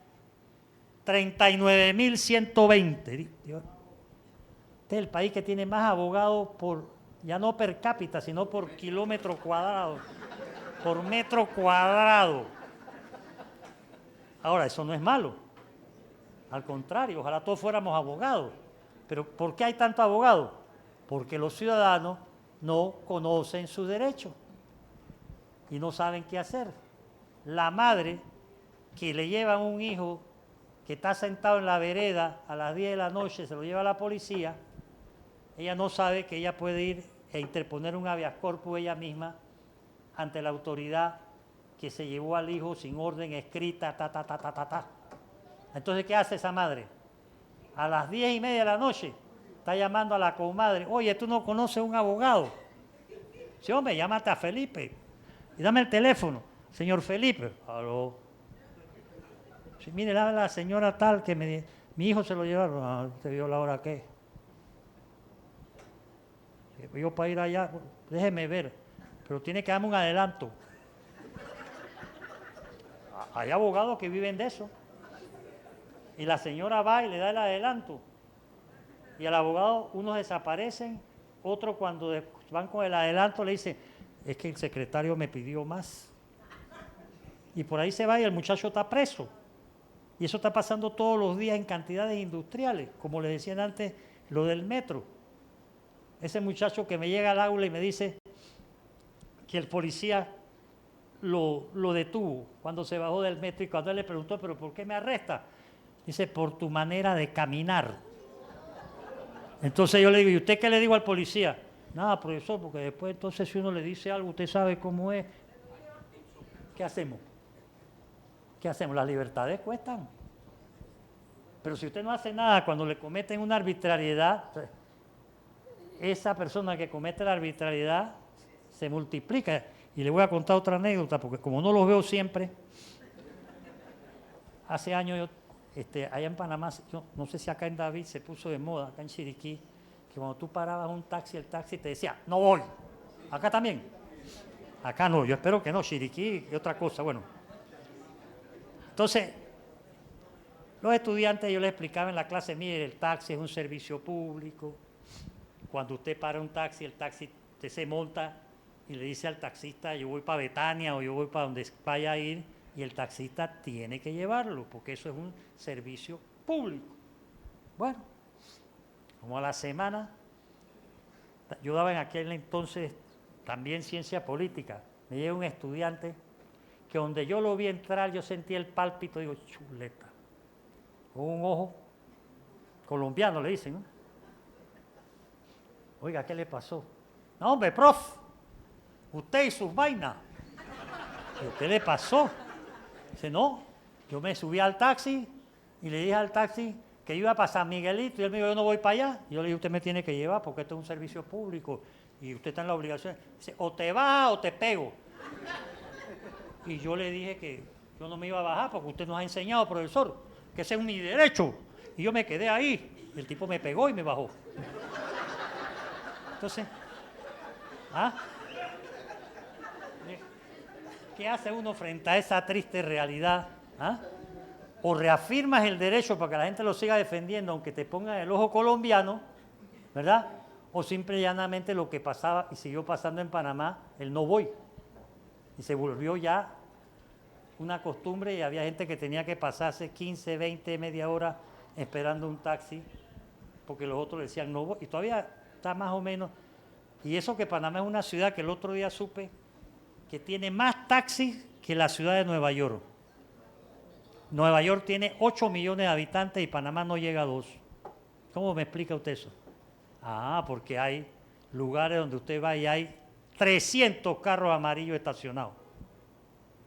39.120. Este es el país que tiene más abogados ya no per cápita, sino por kilómetro cuadrado, por metro cuadrado. Ahora, eso no es malo. Al contrario, ojalá todos fuéramos abogados. Pero ¿por qué hay tanto abogado? Porque los ciudadanos no conocen sus derechos y no saben qué hacer. La madre que le lleva a un hijo que está sentado en la vereda a las 10 de la noche, se lo lleva a la policía, ella no sabe que ella puede ir e interponer un habeas corpus ella misma ante la autoridad que se llevó al hijo sin orden escrita, Entonces, ¿qué hace esa madre? A las 10:30 de la noche está llamando a la comadre, oye, ¿tú no conoces un abogado? Sí, hombre, llámate a Felipe y dame el teléfono. Señor Felipe, aló. Sí, mire, la señora tal que mi hijo se lo llevaron. Ah, ¿usted vio la hora qué? Yo para ir allá, déjeme ver, pero tiene que darme un adelanto. Hay abogados que viven de eso. Y la señora va y le da el adelanto. Y al abogado, unos desaparecen, otros cuando van con el adelanto le dicen, es que el secretario me pidió más. Y por ahí se va y el muchacho está preso. Y eso está pasando todos los días en cantidades industriales, como les decían antes, lo del metro. Ese muchacho que me llega al aula y me dice que el policía lo detuvo cuando se bajó del metro y cuando él le preguntó, ¿pero por qué me arresta? Dice, por tu manera de caminar. Entonces yo le digo, ¿y usted qué le digo al policía? Nada, profesor, porque después entonces si uno le dice algo, usted sabe cómo es. ¿Qué hacemos? ¿Qué hacemos? Las libertades cuestan. Pero si usted no hace nada cuando le cometen una arbitrariedad, esa persona que comete la arbitrariedad se multiplica. Y le voy a contar otra anécdota, porque como no los veo siempre, hace años allá en Panamá, yo no sé si acá en David se puso de moda, acá en Chiriquí, que cuando tú parabas un taxi, el taxi te decía, no voy. Acá también. Acá no, yo espero que no, Chiriquí y otra cosa, bueno. Entonces, los estudiantes, yo les explicaba en la clase, mire, el taxi es un servicio público. Cuando usted para un taxi, el taxi usted se monta y le dice al taxista, yo voy para Betania o yo voy para donde vaya a ir, y el taxista tiene que llevarlo, porque eso es un servicio público. Bueno, como a la semana, yo daba en aquel entonces también ciencia política, me llega un estudiante que donde yo lo vi entrar, yo sentí el pálpito, digo, chuleta, con un ojo colombiano, le dicen, ¿no? Oiga, ¿qué le pasó? No, hombre, prof, usted y sus vainas. ¿Pero qué le pasó? Dice, no, yo me subí al taxi y le dije al taxi que iba para San Miguelito y él me dijo, yo no voy para allá. Y yo le dije, usted me tiene que llevar porque esto es un servicio público y usted está en la obligación. Dice, o te vas o te pego. Y yo le dije que yo no me iba a bajar porque usted nos ha enseñado, profesor, que ese es mi derecho. Y yo me quedé ahí. Y el tipo me pegó y me bajó. Entonces, ¿qué hace uno frente a esa triste realidad? O reafirmas el derecho para que la gente lo siga defendiendo, aunque te pongan el ojo colombiano, ¿verdad? O simple y llanamente lo que pasaba y siguió pasando en Panamá, el no voy. Y se volvió ya una costumbre y había gente que tenía que pasarse 15, 20, media hora esperando un taxi porque los otros decían no voy. Y todavía está más o menos. Y eso que Panamá es una ciudad que el otro día supe que tiene más taxis que la ciudad de Nueva York. Nueva York tiene 8 millones de habitantes y Panamá no llega a 2. ¿Cómo me explica usted eso? Porque hay lugares donde usted va y hay 300 carros amarillos estacionados.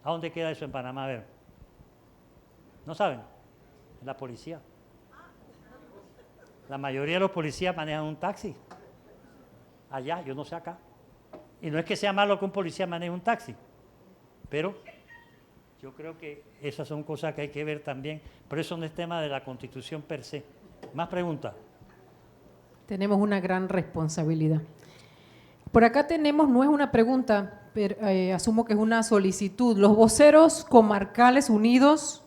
¿A dónde queda eso en Panamá? A ver. ¿No saben? La policía. La mayoría de los policías manejan un taxi. Allá, yo no sé acá. Y no es que sea malo que un policía maneje un taxi, pero yo creo que esas son cosas que hay que ver también. Pero eso no es tema de la Constitución per se. ¿Más preguntas? Tenemos una gran responsabilidad. Por acá tenemos, no es una pregunta, asumo que es una solicitud. Los voceros comarcales unidos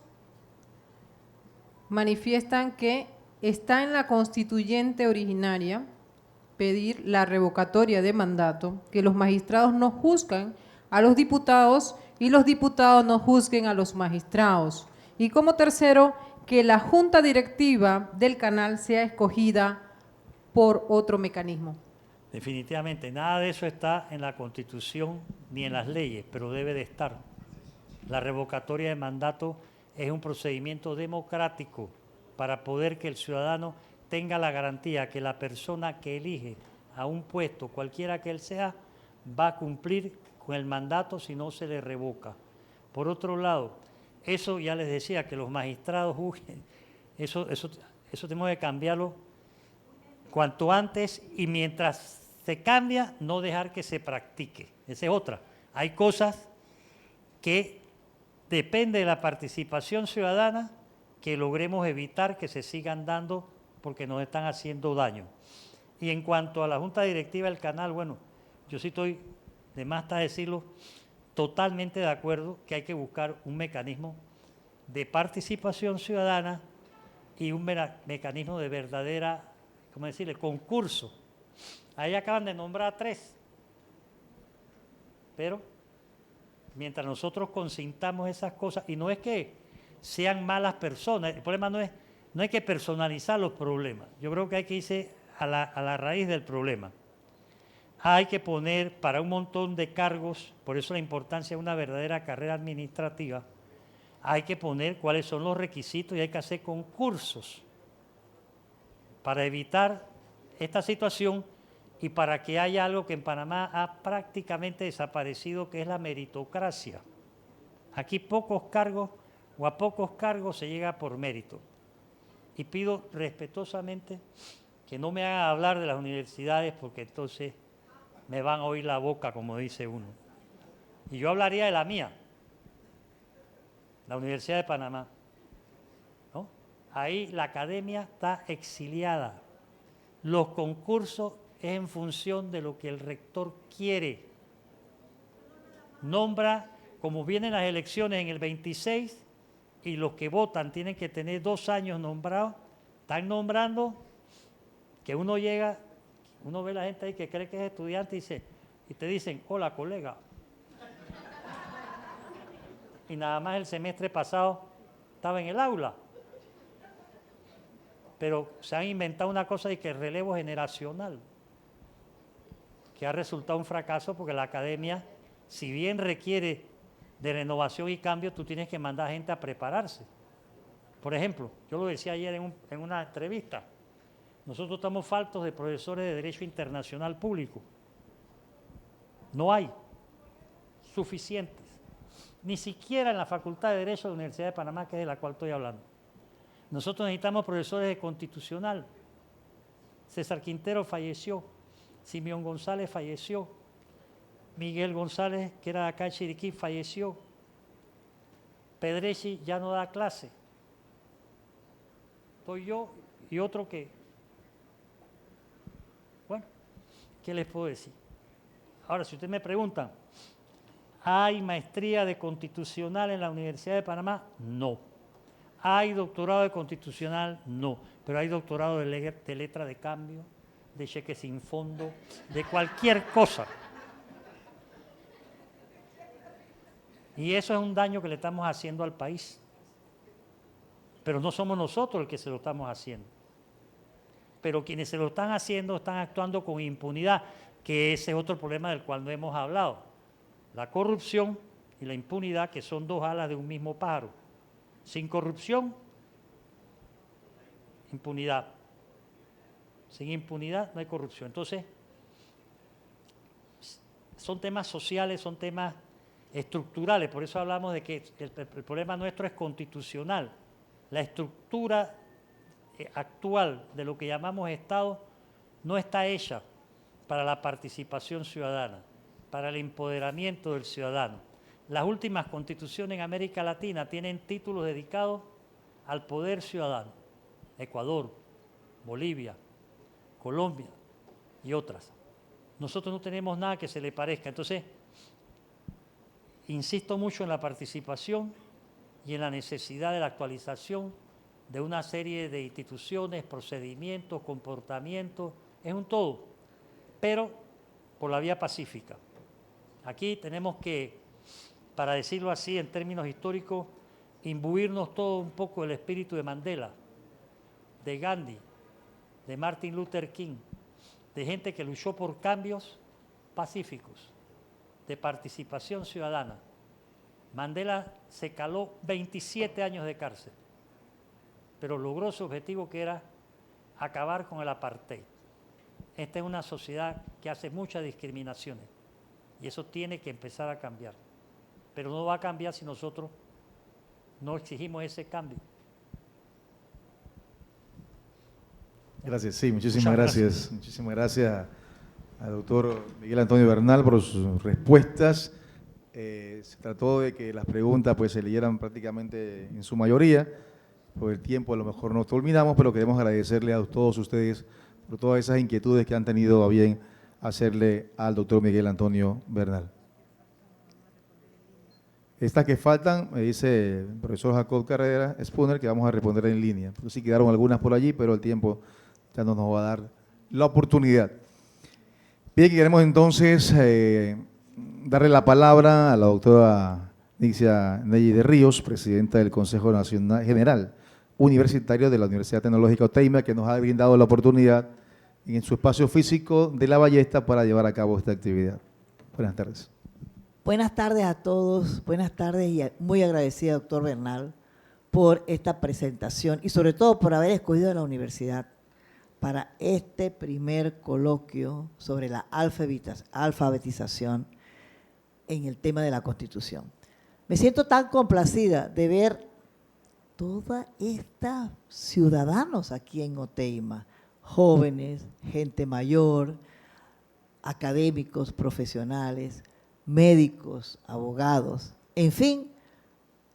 manifiestan que está en la constituyente originaria pedir la revocatoria de mandato, que los magistrados no juzgan a los diputados y los diputados no juzguen a los magistrados. Y como tercero, que la junta directiva del canal sea escogida por otro mecanismo. Definitivamente, nada de eso está en la Constitución ni en las leyes, pero debe de estar. La revocatoria de mandato es un procedimiento democrático para poder que el ciudadano tenga la garantía que la persona que elige a un puesto, cualquiera que él sea, va a cumplir con el mandato si no se le revoca. Por otro lado, eso ya les decía, que los magistrados juzguen, eso tenemos que cambiarlo cuanto antes, y mientras se cambia, no dejar que se practique. Esa es otra. Hay cosas que depende de la participación ciudadana que logremos evitar que se sigan dando porque nos están haciendo daño. Y en cuanto a la Junta Directiva del canal, bueno, yo sí estoy, de más está decirlo, totalmente de acuerdo que hay que buscar un mecanismo de participación ciudadana y un mecanismo de verdadera, ¿cómo decirle?, concurso. Ahí acaban de nombrar 3, pero mientras nosotros consintamos esas cosas, y no es que sean malas personas, el problema no hay que personalizar los problemas, yo creo que hay que irse a la raíz del problema. Hay que poner para un montón de cargos, por eso la importancia de una verdadera carrera administrativa, hay que poner cuáles son los requisitos y hay que hacer concursos para evitar esta situación y para que haya algo que en Panamá ha prácticamente desaparecido, que es la meritocracia. Aquí pocos cargos o a pocos cargos se llega por mérito. Y pido respetuosamente que no me hagan hablar de las universidades porque entonces me van a oír la boca, como dice uno. Y yo hablaría de la mía, la Universidad de Panamá, ¿no? Ahí la academia está exiliada. Los concursos es en función de lo que el rector quiere. Nombra, como vienen las elecciones en el 26, y los que votan tienen que tener 2 años nombrados, están nombrando que uno llega, uno ve a la gente ahí que cree que es estudiante y te dicen, hola colega. Y nada más el semestre pasado estaba en el aula. Pero se han inventado una cosa de que el relevo generacional, que ha resultado un fracaso porque la academia, si bien requiere de renovación y cambio, tú tienes que mandar a gente a prepararse. Por ejemplo, yo lo decía ayer en una entrevista, nosotros estamos faltos de profesores de Derecho Internacional Público. No hay suficientes. Ni siquiera en la Facultad de Derecho de la Universidad de Panamá, que es de la cual estoy hablando. Nosotros necesitamos profesores de Constitucional. César Quintero falleció, Simeón González falleció, Miguel González, que era de acá de Chiriquí, falleció, Pedrechi ya no da clase. Estoy yo y otro que, bueno, ¿qué les puedo decir? Ahora, si ustedes me preguntan, ¿hay maestría de Constitucional en la Universidad de Panamá? No. ¿Hay doctorado de Constitucional? No. Pero hay doctorado de letra de cambio, de cheque sin fondo, de cualquier cosa. Y eso es un daño que le estamos haciendo al país. Pero no somos nosotros los que se lo estamos haciendo. Pero quienes se lo están haciendo están actuando con impunidad, que ese es otro problema del cual no hemos hablado. La corrupción y la impunidad, que son 2 alas de un mismo pájaro. Sin corrupción, impunidad. Sin impunidad no hay corrupción. Entonces, son temas sociales, son temas estructurales. Por eso hablamos de que el problema nuestro es constitucional. La estructura actual de lo que llamamos Estado no está hecha para la participación ciudadana, para el empoderamiento del ciudadano. Las últimas constituciones en América Latina tienen títulos dedicados al poder ciudadano. Ecuador, Bolivia, Colombia y otras. Nosotros no tenemos nada que se le parezca. Entonces, insisto mucho en la participación y en la necesidad de la actualización de una serie de instituciones, procedimientos, comportamientos, es un todo, pero por la vía pacífica. Aquí tenemos que, para decirlo así en términos históricos, imbuirnos todo un poco el espíritu de Mandela, de Gandhi, de Martin Luther King, de gente que luchó por cambios pacíficos, de participación ciudadana. Mandela se caló 27 años de cárcel, pero logró su objetivo, que era acabar con el apartheid. Esta es una sociedad que hace muchas discriminaciones y eso tiene que empezar a cambiar. Pero no va a cambiar si nosotros no exigimos ese cambio. Gracias, sí, muchísimas gracias. Muchísimas gracias al doctor Miguel Antonio Bernal por sus respuestas. Se trató de que las preguntas pues se leyeran prácticamente en su mayoría. Por el tiempo a lo mejor no terminamos, pero queremos agradecerle a todos ustedes por todas esas inquietudes que han tenido a bien hacerle al doctor Miguel Antonio Bernal. Estas que faltan, me dice el profesor Jacob Carrera Spooner, que vamos a responder en línea. Pero sí quedaron algunas por allí, pero el tiempo ya no nos va a dar la oportunidad. Bien, queremos entonces darle la palabra a la doctora Nixia Neyi de Ríos, presidenta del Consejo Nacional General Universitario de la Universidad Tecnológica Oteima, que nos ha brindado la oportunidad en su espacio físico de La Ballesta para llevar a cabo esta actividad. Buenas tardes. Buenas tardes a todos, buenas tardes y muy agradecida, doctor Bernal, por esta presentación y sobre todo por haber escogido a la universidad para este primer coloquio sobre la alfabetización en el tema de la Constitución. Me siento tan complacida de ver toda esta ciudadanos aquí en Oteima, jóvenes, gente mayor, académicos, profesionales, médicos, abogados, en fin,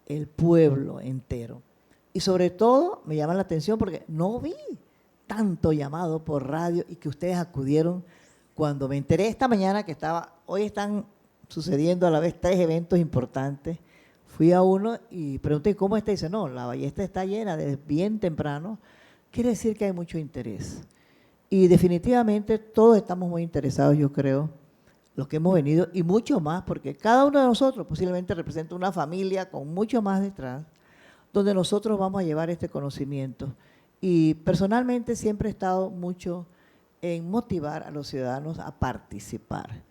el pueblo entero. Y sobre todo me llama la atención porque no vi tanto llamado por radio y que ustedes acudieron cuando me enteré esta mañana que hoy están sucediendo a la vez 3 eventos importantes. Fui a uno y pregunté, ¿cómo está? Y dice, no, la Ballesta está llena desde bien temprano. Quiere decir que hay mucho interés. Y definitivamente todos estamos muy interesados, yo creo, los que hemos venido, y mucho más, porque cada uno de nosotros posiblemente representa una familia con mucho más detrás, donde nosotros vamos a llevar este conocimiento. Y personalmente siempre he estado mucho en motivar a los ciudadanos a participar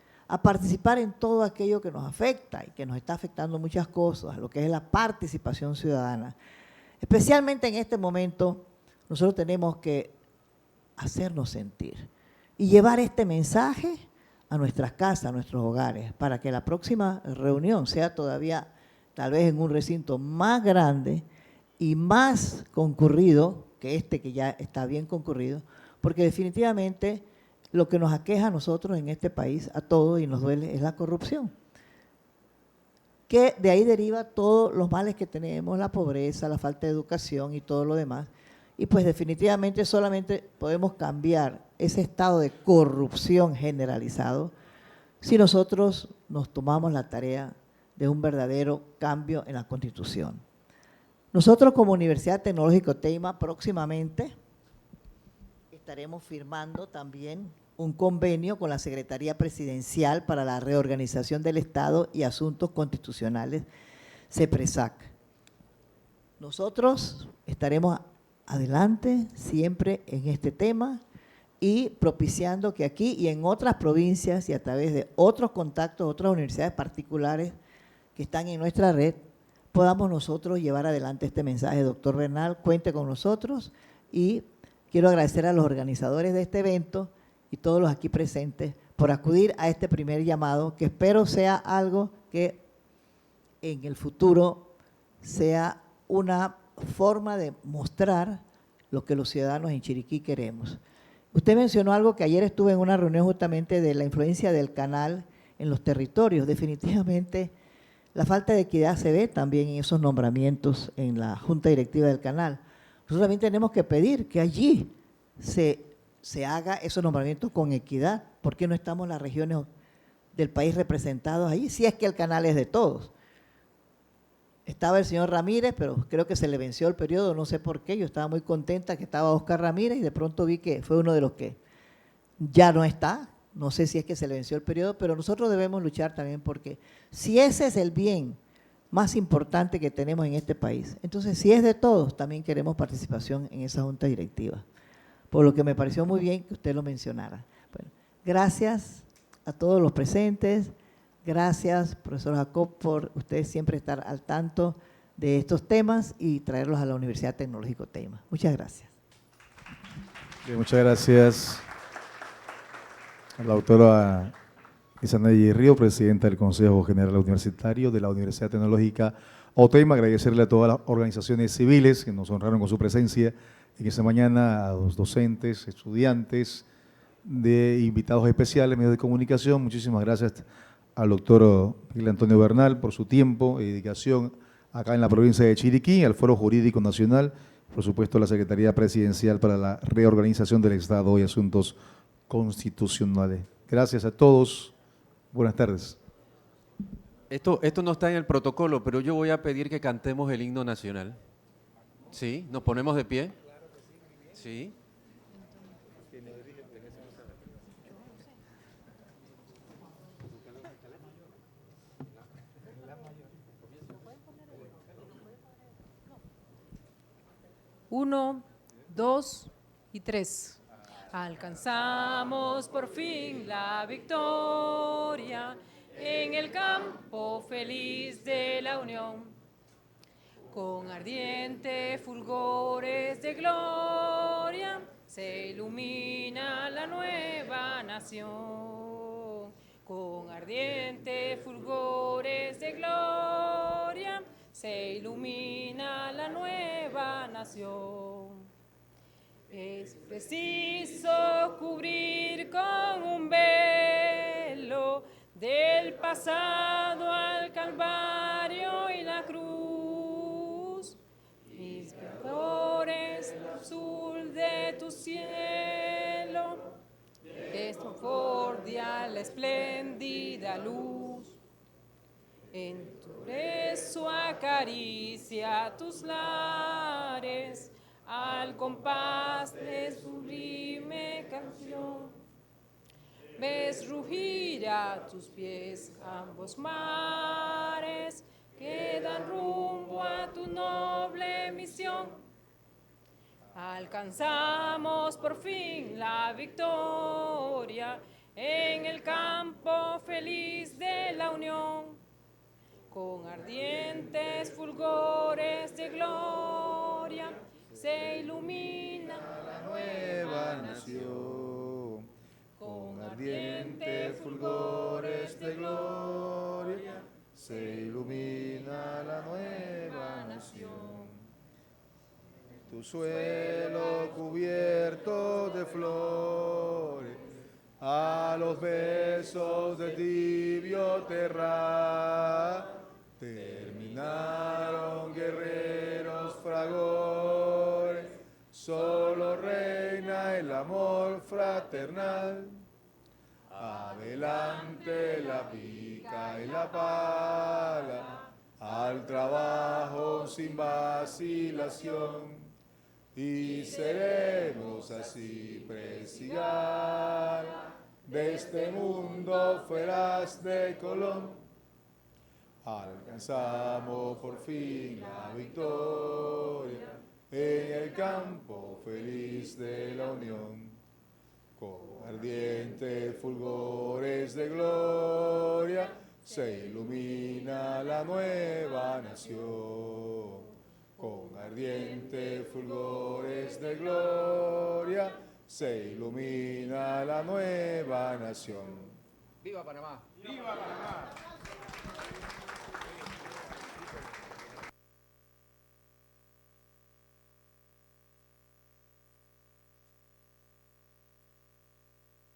en todo aquello que nos afecta y que nos está afectando muchas cosas, lo que es la participación ciudadana. Especialmente en este momento, nosotros tenemos que hacernos sentir y llevar este mensaje a nuestras casas, a nuestros hogares, para que la próxima reunión sea todavía, tal vez en un recinto más grande y más concurrido que este que ya está bien concurrido, porque definitivamente lo que nos aqueja a nosotros en este país, a todos, y nos duele, es la corrupción. Que de ahí deriva todos los males que tenemos, la pobreza, la falta de educación y todo lo demás. Y pues definitivamente solamente podemos cambiar ese estado de corrupción generalizado si nosotros nos tomamos la tarea de un verdadero cambio en la Constitución. Nosotros como Universidad Tecnológica Oteima próximamente estaremos firmando también un convenio con la Secretaría Presidencial para la Reorganización del Estado y Asuntos Constitucionales, CEPRESAC. Nosotros estaremos adelante siempre en este tema y propiciando que aquí y en otras provincias y a través de otros contactos, otras universidades particulares que están en nuestra red, podamos nosotros llevar adelante este mensaje. Doctor Bernal, cuente con nosotros y quiero agradecer a los organizadores de este evento y todos los aquí presentes por acudir a este primer llamado, que espero sea algo que en el futuro sea una forma de mostrar lo que los ciudadanos en Chiriquí queremos. Usted mencionó algo que ayer estuve en una reunión justamente de la influencia del canal en los territorios. Definitivamente la falta de equidad se ve también en esos nombramientos en la Junta Directiva del canal. Nosotros también tenemos que pedir que allí se haga esos nombramientos con equidad. ¿Por qué no estamos en las regiones del país representados ahí, si es que el canal es de todos. Estaba el señor Ramírez, pero creo que se le venció el periodo, no sé por qué. Yo estaba muy contenta que estaba Oscar Ramírez y de pronto vi que fue uno de los que ya no está. No sé si es que se le venció el periodo, pero nosotros debemos luchar también porque si ese es el bien más importante que tenemos en este país, entonces si es de todos, también queremos participación en esa junta directiva. Por lo que me pareció muy bien que usted lo mencionara. Bueno, gracias a todos los presentes. Gracias, profesor Jacob, por usted siempre estar al tanto de estos temas y traerlos a la Universidad Tecnológico Teima. Muchas gracias. Bien, muchas gracias a la doctora Isanay Río, presidenta del Consejo General Universitario de la Universidad Tecnológica OTEIMA. Agradecerle a todas las organizaciones civiles que nos honraron con su presencia en esta mañana, a los docentes, estudiantes, de invitados especiales, medios de comunicación. Muchísimas gracias al doctor Miguel Antonio Bernal por su tiempo y dedicación acá en la provincia de Chiriquí, al Foro Jurídico Nacional, por supuesto a la Secretaría Presidencial para la Reorganización del Estado y Asuntos Constitucionales. Gracias a todos. Buenas tardes. Esto no está en el protocolo, pero yo voy a pedir que cantemos el himno nacional. ¿Sí? ¿Nos ponemos de pie? Sí. Uno, dos y tres. Alcanzamos por fin la victoria en el campo feliz de la unión. Con ardientes fulgores de gloria se ilumina la nueva nación. Con ardientes fulgores de gloria se ilumina la nueva nación. Es preciso cubrir con un velo del pasado al Calvario y la cruz. Mis pecadores, el azul de tu cielo, es tu cordial, la espléndida luz. En tu beso acaricia tus lares, al compás de sublime canción. Ves rugir a tus pies ambos mares que dan rumbo a tu noble misión. Alcanzamos por fin la victoria en el campo feliz de la unión. Con ardientes fulgores de gloria se ilumina la nueva nación. Con ardientes fulgores de gloria se ilumina la nueva nación. Tu suelo cubierto de flores, a los besos de tibio terral, terminaron guerreros fragores, solo reina el amor fraternal. Adelante la pica y la pala, al trabajo sin vacilación, y seremos así presigar de este mundo fueras de Colón. Alcanzamos por fin la victoria en el campo feliz de la unión. Con ardientes fulgores de gloria se ilumina la nueva nación. Con ardientes fulgores de gloria se ilumina la nueva nación. ¡Viva Panamá! ¡Viva Panamá!